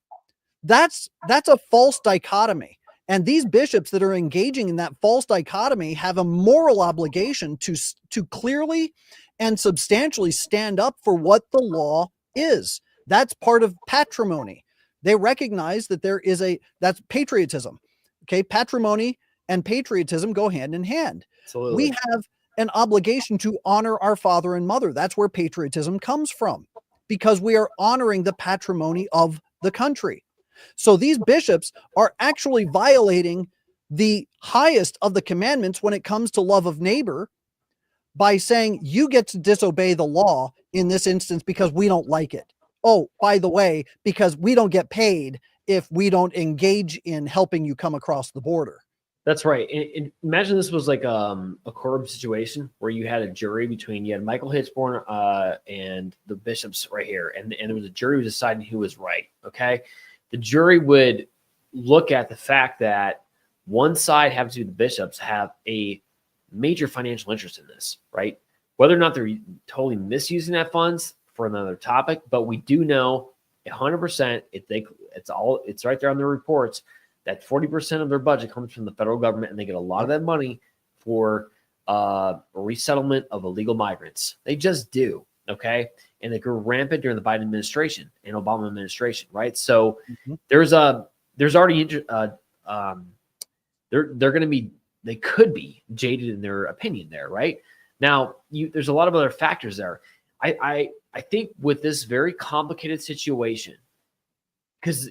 That's a false dichotomy. And these bishops that are engaging in that false dichotomy have a moral obligation to clearly and substantially stand up for what the law is. That's part of patrimony. They recognize that that's patriotism. Okay, patrimony and patriotism go hand in hand. Absolutely. We have an obligation to honor our father and mother. That's where patriotism comes from, because we are honoring the patrimony of the country. So these bishops are actually violating the highest of the commandments when it comes to love of neighbor by saying you get to disobey the law in this instance because we don't like it. Oh, by the way, because we don't get paid if we don't engage in helping you come across the border. That's right. And imagine this was like a courtroom situation where you had a jury you had Michael Hichborn and the bishops right here, and there was a jury who was deciding who was right. Okay, the jury would look at the fact that one side, having to be the bishops, have a major financial interest in this, right? Whether or not they're totally misusing that funds for another topic, but we do know 100% it's right there on their reports that 40% of their budget comes from the federal government, and they get a lot of that money for resettlement of illegal migrants. They just do, okay? And they grew rampant during the Biden administration and Obama administration, right? So there's already they're going to be, they could be jaded in their opinion there, right? Now, there's a lot of other factors there. I think with this very complicated situation, because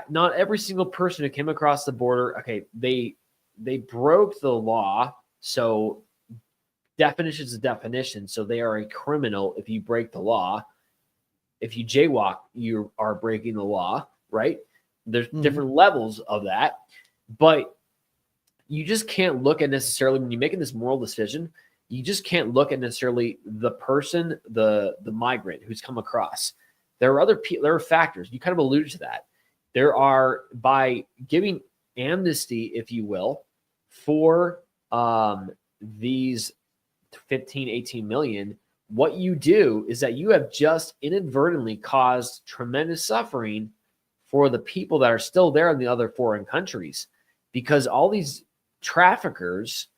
not every single person who came across the border, okay, they broke the law. So definition is a definition. So they are a criminal if you break the law. If you jaywalk, you are breaking the law, right? There's different levels of that, but you just can't look at necessarily when you're making this moral decision. you just can't look at necessarily the person, the migrant who's come across. There are there are factors. You kind of alluded to that. There are, by giving amnesty, if you will, for these 15, 18 million, what you do is that you have just inadvertently caused tremendous suffering for the people that are still there in the other foreign countries, because all these traffickers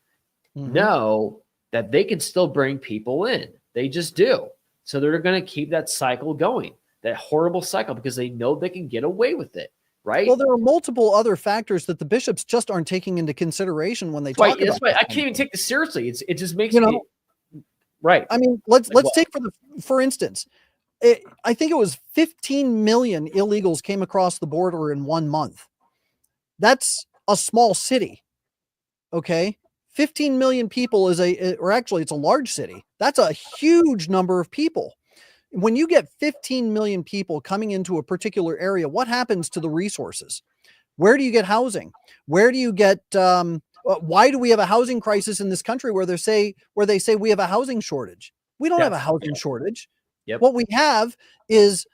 know that they can still bring people in. They just do. So they're going to keep that cycle going, that horrible cycle, because they know they can get away with it, right? Well, there are multiple other factors that the bishops just aren't taking into consideration when they talk about. I can't even take this seriously. It just makes me, right. I mean, let's take for instance, I think it was 15 million illegals came across the border in 1 month. That's a small city. Okay. 15 million people is it's a large city. That's a huge number of people. When you get 15 million people coming into a particular area, what happens to the resources? Where do you get housing? Where do you get, why do we have a housing crisis in this country where they say we have a housing shortage? We don't have a housing shortage. Yep. What we have is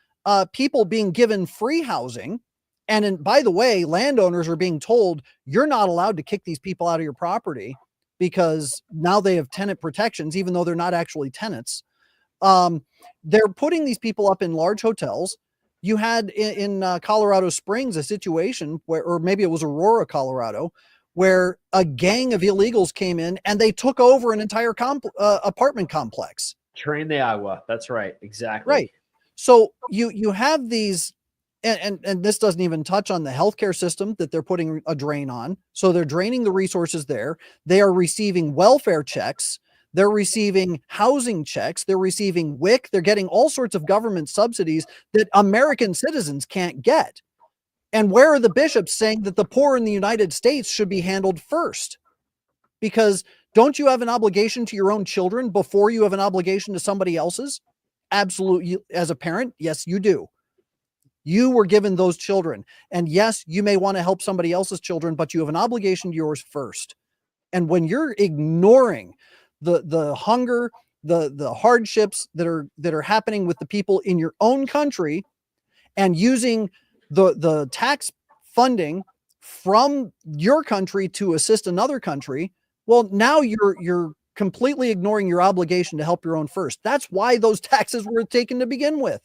people being given free housing. And by the way, landowners are being told, you're not allowed to kick these people out of your property because now they have tenant protections, even though they're not actually tenants. They're putting these people up in large hotels. You had in Colorado Springs a situation where, or maybe it was Aurora, Colorado, where a gang of illegals came in and they took over an entire apartment complex. Train the Iowa. That's right. Exactly. Right. So you have these, and this doesn't even touch on the healthcare system that they're putting a drain on. So they're draining the resources there. They are receiving welfare checks. They're receiving housing checks. They're receiving WIC. They're getting all sorts of government subsidies that American citizens can't get. And where are the bishops saying that the poor in the United States should be handled first? Because don't you have an obligation to your own children before you have an obligation to somebody else's? Absolutely. As a parent, yes, you do. You were given those children. And yes, you may want to help somebody else's children, but you have an obligation to yours first. And when you're ignoring the hunger, the hardships that are happening with the people in your own country, and using the tax funding from your country to assist another country, well, now you're completely ignoring your obligation to help your own first. That's why those taxes were taken to begin with.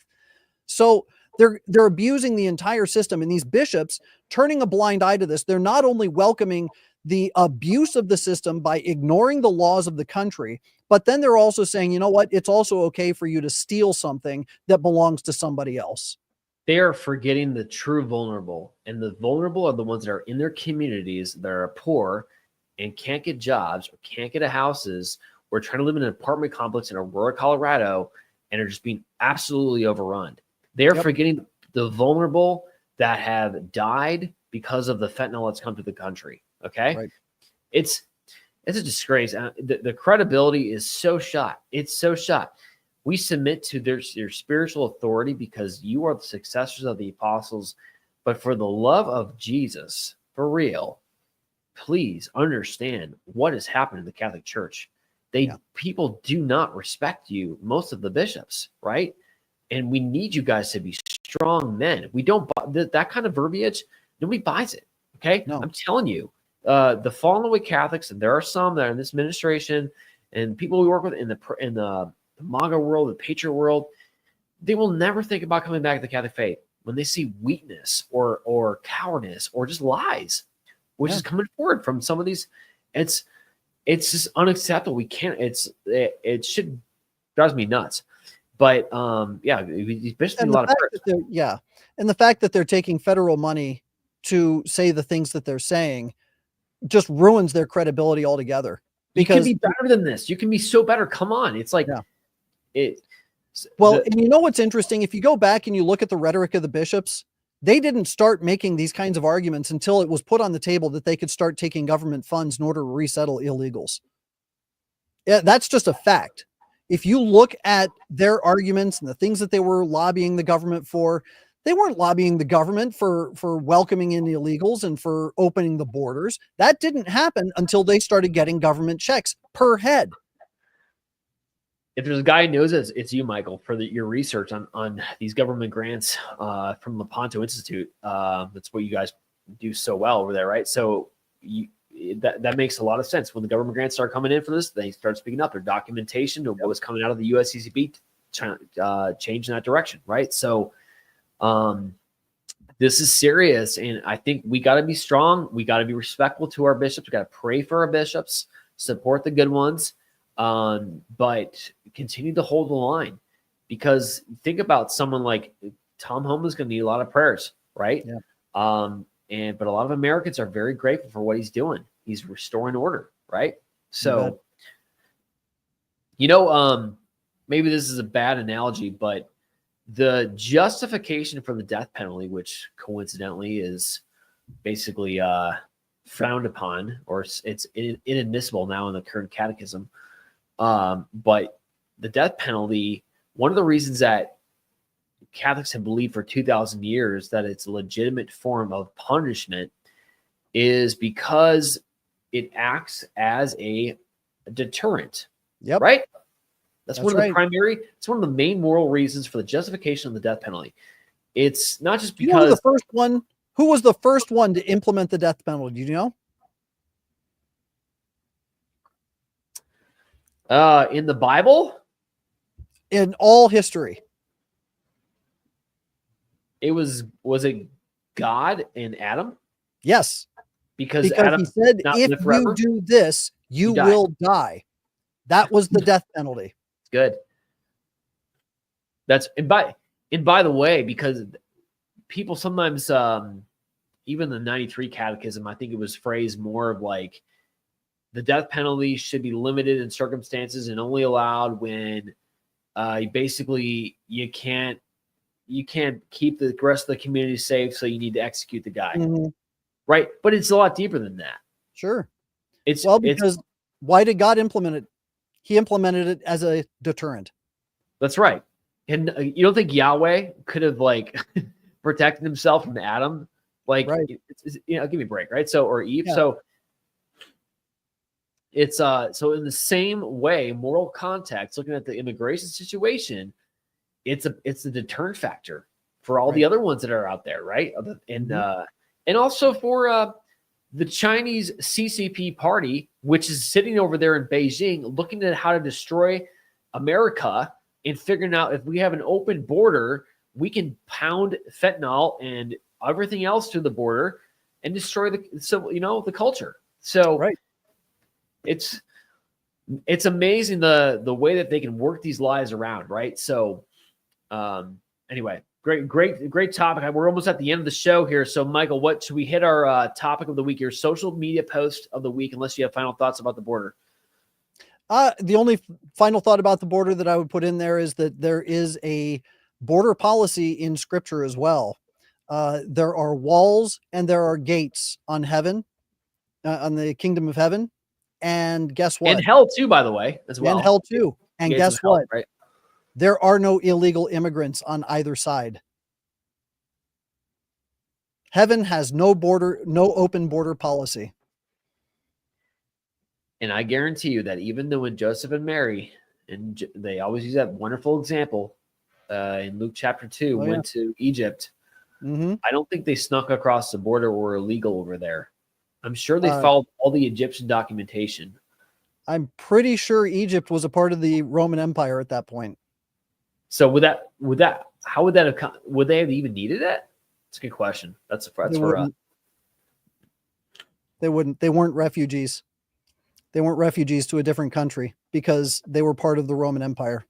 So they're abusing the entire system, and these bishops turning a blind eye to this. They're not only welcoming the abuse of the system by ignoring the laws of the country, but then they're also saying, you know what? It's also okay for you to steal something that belongs to somebody else. They are forgetting the true vulnerable, and the vulnerable are the ones that are in their communities that are poor and can't get jobs or can't get houses, or trying to live in an apartment complex in Aurora, Colorado, and are just being absolutely overrun. They're forgetting the vulnerable that have died because of the fentanyl that's come to the country. Okay. Right. It's a disgrace. The credibility is so shot. It's so shot. We submit to your spiritual authority because you are the successors of the apostles. But for the love of Jesus, for real, please understand what has happened in the Catholic Church. People do not respect you, most of the bishops, right? And we need you guys to be strong men. We don't buy that kind of verbiage. Nobody buys it. Okay. No. I'm telling you, the fallen away Catholics, and there are some that are in this administration and people we work with in the MAGA world, the Patriot world, they will never think about coming back to the Catholic faith when they see weakness or cowardice or just lies, which is coming forward from some of these. It's just unacceptable. We can't. It should drives me nuts. But these bishops need a lot of prayers. And the fact that they're taking federal money to say the things that they're saying just ruins their credibility altogether. Because you can be better than this. You can be so better. Come on. It's like and you know what's interesting? If you go back and you look at the rhetoric of the bishops, they didn't start making these kinds of arguments until it was put on the table that they could start taking government funds in order to resettle illegals. Yeah, that's just a fact. If you look at their arguments and the things that they were lobbying the government for, they weren't lobbying the government for welcoming in illegals and for opening the borders. That didn't happen until they started getting government checks per head. if there's a guy who knows it, it's you, Michael, for your research on these government grants from Lepanto Institute. That's what you guys do so well over there, right? So that makes a lot of sense. When the government grants start coming in for this, they start speaking up. Their documentation of what was coming out of the USCCB change in that direction, right? So this is serious, and I think we got to be strong. We got to be respectful to our bishops. We got to pray for our bishops, support the good ones, but continue to hold the line, because think about someone like Tom Holman is going to need a lot of prayers, right? Yeah. But a lot of Americans are very grateful for what he's doing. He's restoring order, right? So, maybe this is a bad analogy, but the justification for the death penalty, which coincidentally is basically frowned upon, or it's inadmissible now in the current catechism. But the death penalty, one of the reasons that Catholics have believed for 2,000 years that it's a legitimate form of punishment is because it acts as a deterrent. Yep. Right? That's one of right. It's one of the main moral reasons for the justification of the death penalty. It's not just because who was the first one to implement the death penalty? Do you know? In the Bible? In all history. Was it God and Adam? Yes. Because Adam he said, if you do this, you will die. That was the death penalty. Good. And by the way, because people sometimes, even the 93 catechism, I think it was phrased more of like the death penalty should be limited in circumstances and only allowed when basically you can't keep the rest of the community safe, so you need to execute the guy. Mm-hmm. Right? But it's a lot deeper than that. Sure. Because why did God implement it? He implemented it as a deterrent. That's right. And you don't think Yahweh could have protected himself from Adam? Right. Give me a break, right? So, or Eve. Yeah. So it's so in the same way, moral context, looking at the immigration situation, it's a deterrent factor for all the other ones that are out there, right? And also for the Chinese CCP party, which is sitting over there in Beijing, looking at how to destroy America and figuring out if we have an open border, we can pound fentanyl and everything else to the border and destroy the culture. So it's amazing the way that they can work these lies around, right? So anyway, great topic. We're almost at the end of the show here. So Michael, what should we hit our topic of the week, your social media post of the week, unless you have final thoughts about the border? The only final thought about the border that I would put in there is that there is a border policy in scripture as well. There are walls and there are gates on heaven, on the kingdom of heaven. And guess what? And hell too, by the way, as well. And hell too. And guess what? Right? There are no illegal immigrants on either side. Heaven has no open border policy. And I guarantee you that even though when Joseph and Mary, and they always use that wonderful example in Luke chapter 2, went to Egypt, I don't think they snuck across the border or were illegal over there. I'm sure they followed all the Egyptian documentation. I'm pretty sure Egypt was a part of the Roman Empire at that point. So would they have even needed it? It's a good question. They wouldn't. They weren't refugees. They weren't refugees to a different country because they were part of the Roman Empire.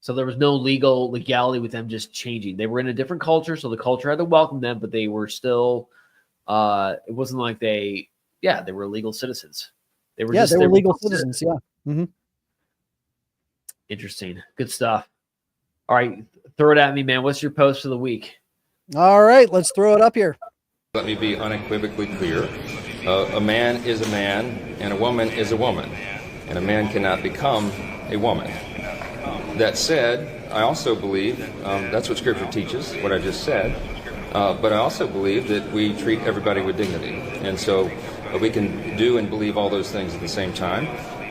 So there was no legality with them just changing. They were in a different culture, so the culture had to welcome them, but they were still. It wasn't like they were legal citizens. They were legal citizens. Yeah. Mm-hmm. Interesting. Good stuff. All right, throw it at me, man. What's your post of the week? All right, let's throw it up here. Let me be unequivocally clear. A man is a man, and a woman is a woman, and a man cannot become a woman. That said, I also believe, that's what Scripture teaches, what I just said, but I also believe that we treat everybody with dignity. And so we can do and believe all those things at the same time.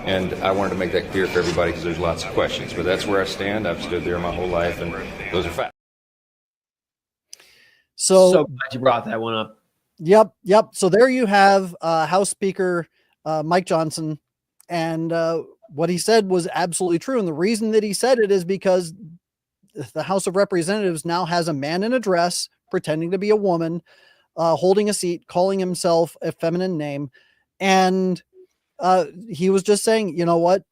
And I wanted to make that clear for everybody because there's lots of questions. But that's where I stand. I've stood there my whole life, and those are facts. So glad you brought that one up. Yep. So there you have House Speaker Mike Johnson, and what he said was absolutely true. And the reason that he said it is because the House of Representatives now has a man in a dress pretending to be a woman, holding a seat, calling himself a feminine name. And he was just saying, you know what?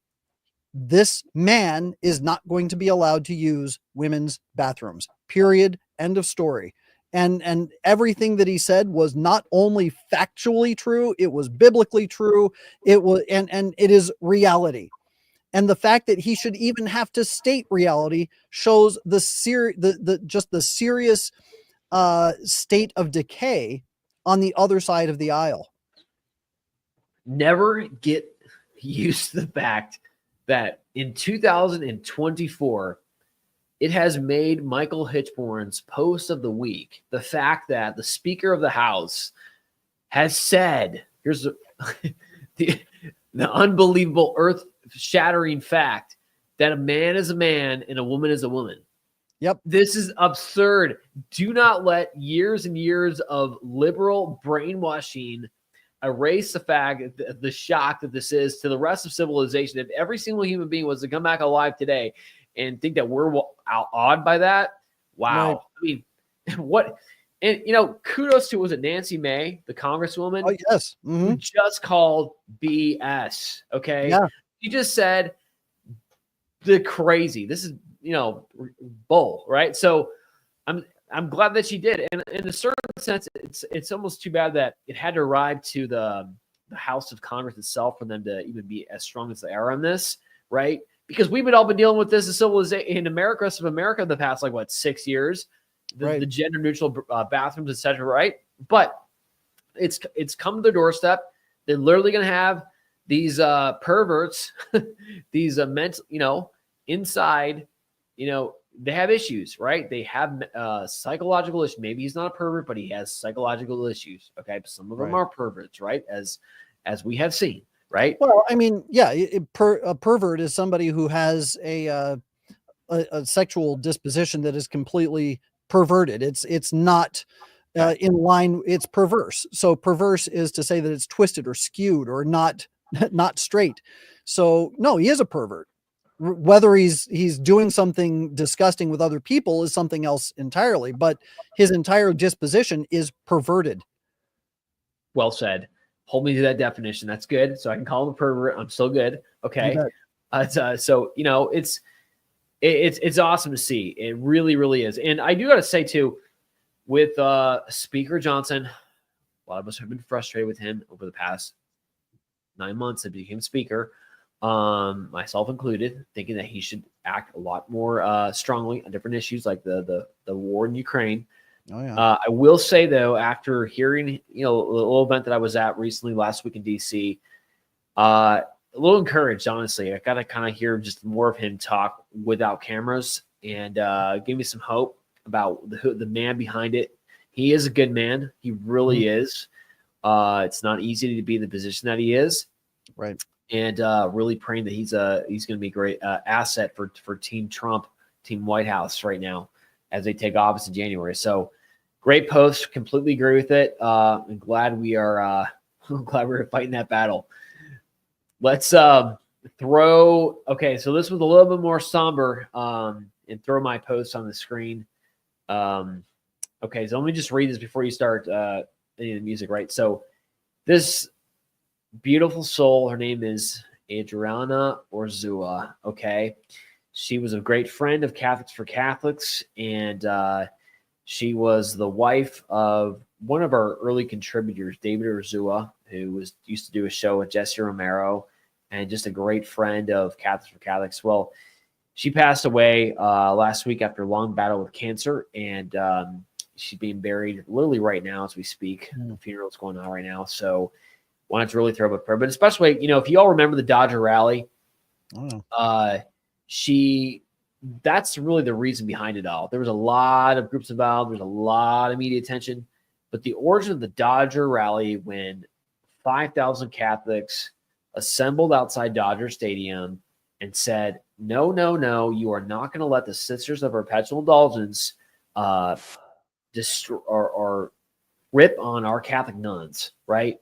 This man is not going to be allowed to use women's bathrooms, period. End of story. And everything that he said was not only factually true, it was biblically true. It was, and it is reality. And the fact that he should even have to state reality shows the serious state of decay on the other side of the aisle. Never get used to the fact that in 2024, it has made Michael Hichborn's post of the week the fact that the Speaker of the House has said, here's the unbelievable earth-shattering fact that a man is a man and a woman is a woman. Yep. This is absurd. Do not let years and years of liberal brainwashing erase the fact, the shock that this is to the rest of civilization. If every single human being was to come back alive today and think that we're awed by that, wow. Right. I mean, what? And, kudos to, was it Nancy May, the congresswoman? Oh, yes. Mm-hmm. Who just called BS, okay? Yeah. She just said the crazy. This is, bull, right? So I'm glad that she did. And in a certain sense, it's almost too bad that it had to arrive to the House of Congress itself for them to even be as strong as they are on this, right? Because we've all been dealing with this as civilization in America, rest of America, the past 6 years, the gender neutral bathrooms, etc. Right? But it's come to the doorstep. They're literally going to have these perverts, these inside, they have issues, right? They have psychological issues. Maybe he's not a pervert, but he has psychological issues. Okay, but some of them are perverts, right? As we have seen. Right. Well, I mean, yeah, a pervert is somebody who has a sexual disposition that is completely perverted. It's not in line. It's perverse. So perverse is to say that it's twisted or skewed or not straight. So no, he is a pervert. Whether he's doing something disgusting with other people is something else entirely. But his entire disposition is perverted. Well said. Hold me to that definition. That's good. So I can call him a pervert. I'm still good. Okay. So, it's awesome to see. It really, really is. And I do got to say too, with Speaker Johnson, a lot of us have been frustrated with him over the past 9 months that he became speaker, myself included, thinking that he should act a lot more strongly on different issues like the war in Ukraine. Oh, yeah. I will say though, after hearing, the little event that I was at recently last week in DC, a little encouraged, honestly. I got to kind of hear just more of him talk without cameras and give me some hope about the man behind it. He is a good man. He really is. It's not easy to be in the position that he is. Right. And really praying that he's going to be a great asset for Team Trump, Team White House right now, as they take office in January. So great post. Completely agree with it. I'm glad we're fighting that battle. Let's throw. Okay. So this was a little bit more somber and throw my post on the screen. Okay. So let me just read this before you start any of the music, right? So this beautiful soul, her name is Adriana Orzua. Okay. She was a great friend of Catholics for Catholics, and she was the wife of one of our early contributors, David Orzua, who used to do a show with Jesse Romero, and just a great friend of Catholics for Catholics. Well, she passed away last week after a long battle with cancer, and she's being buried literally right now as we speak. The funeral's going on right now, so wanted to really throw up a prayer. But especially, if you all remember the Dodger rally, that's really the reason behind it all. There was a lot of groups involved. There's a lot of media attention, but the origin of the Dodger rally, when 5,000 Catholics assembled outside Dodger Stadium and said, no, no, no, you are not going to let the Sisters of Perpetual Indulgence destroy or rip on our Catholic nuns, right?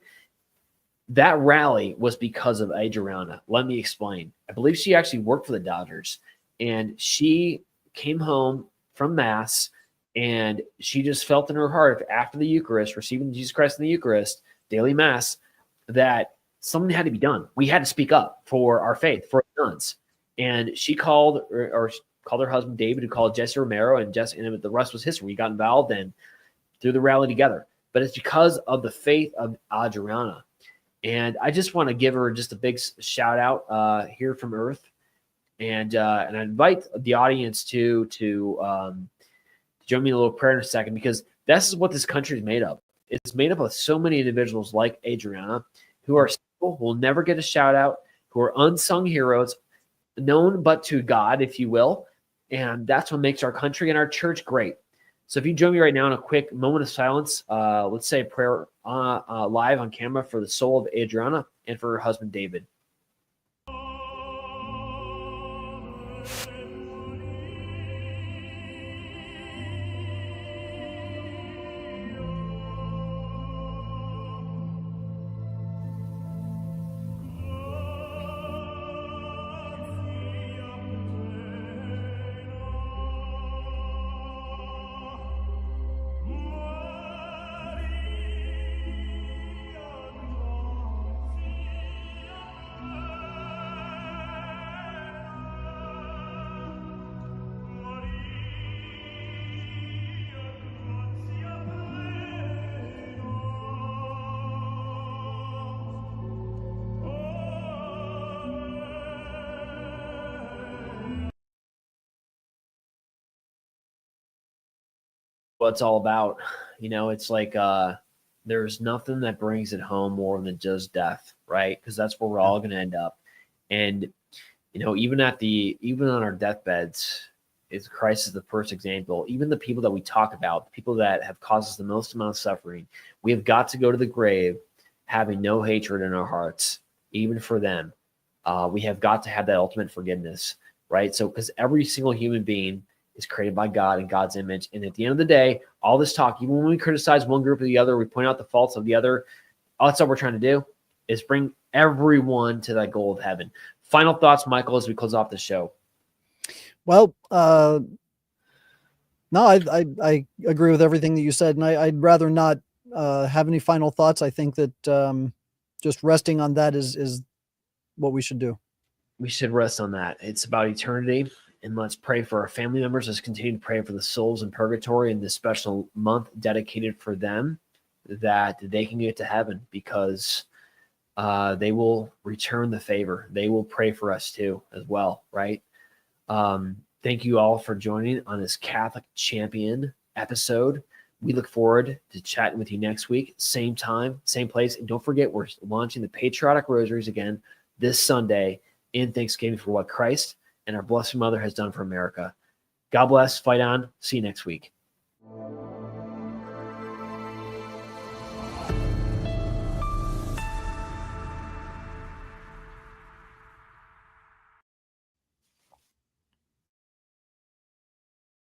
That rally was because of Adriana. Let me explain. I believe she actually worked for the Dodgers, and she came home from Mass, and she just felt in her heart after the Eucharist, receiving Jesus Christ in the Eucharist, daily Mass, that something had to be done. We had to speak up for our faith, for nuns. And she called called her husband David, who called Jesse Romero, and the rest was history. We got involved and through the rally together. But it's because of the faith of Adriana. And I just want to give her just a big shout out here from Earth. And I invite the audience to join me in a little prayer in a second, because this is what this country is made of. It's made up of so many individuals like Adriana who are simple, who will never get a shout out, who are unsung heroes, known but to God, if you will. And that's what makes our country and our church great. So if you join me right now in a quick moment of silence, let's say a prayer live on camera for the soul of Adriana and for her husband, David. What it's all about. You know, it's like there's nothing that brings it home more than just death, right? Because that's where we're all going to end up. And you know, even on our deathbeds, Christ is the first example. Even the people that we talk about, the people that have caused us the most amount of suffering, we have got to go to the grave having no hatred in our hearts, even for them. We have got to have that ultimate forgiveness, right? So, because every single human being is created by God in God's image. And at the end of the day, all this talk, even when we criticize one group or the other, we point out the faults of the other, all that's what we're trying to do is bring everyone to that goal of heaven. Final thoughts, Michael, as we close off the show. Well, no, I agree with everything that you said, and I'd rather not have any final thoughts. I think that just resting on that is what we should do. We should rest on that. It's about eternity. And let's pray for our family members. Let's continue to pray for the souls in purgatory in this special month dedicated for them, that they can get to heaven, because they will return the favor. They will pray for us too, as well, right? Thank you all for joining on this Catholic Champion episode. We look forward to chatting with you next week, same time, same place. And don't forget, we're launching the Patriotic Rosaries again this Sunday in Thanksgiving for what Christ and our Blessed Mother has done for America. God bless. Fight on. See you next week.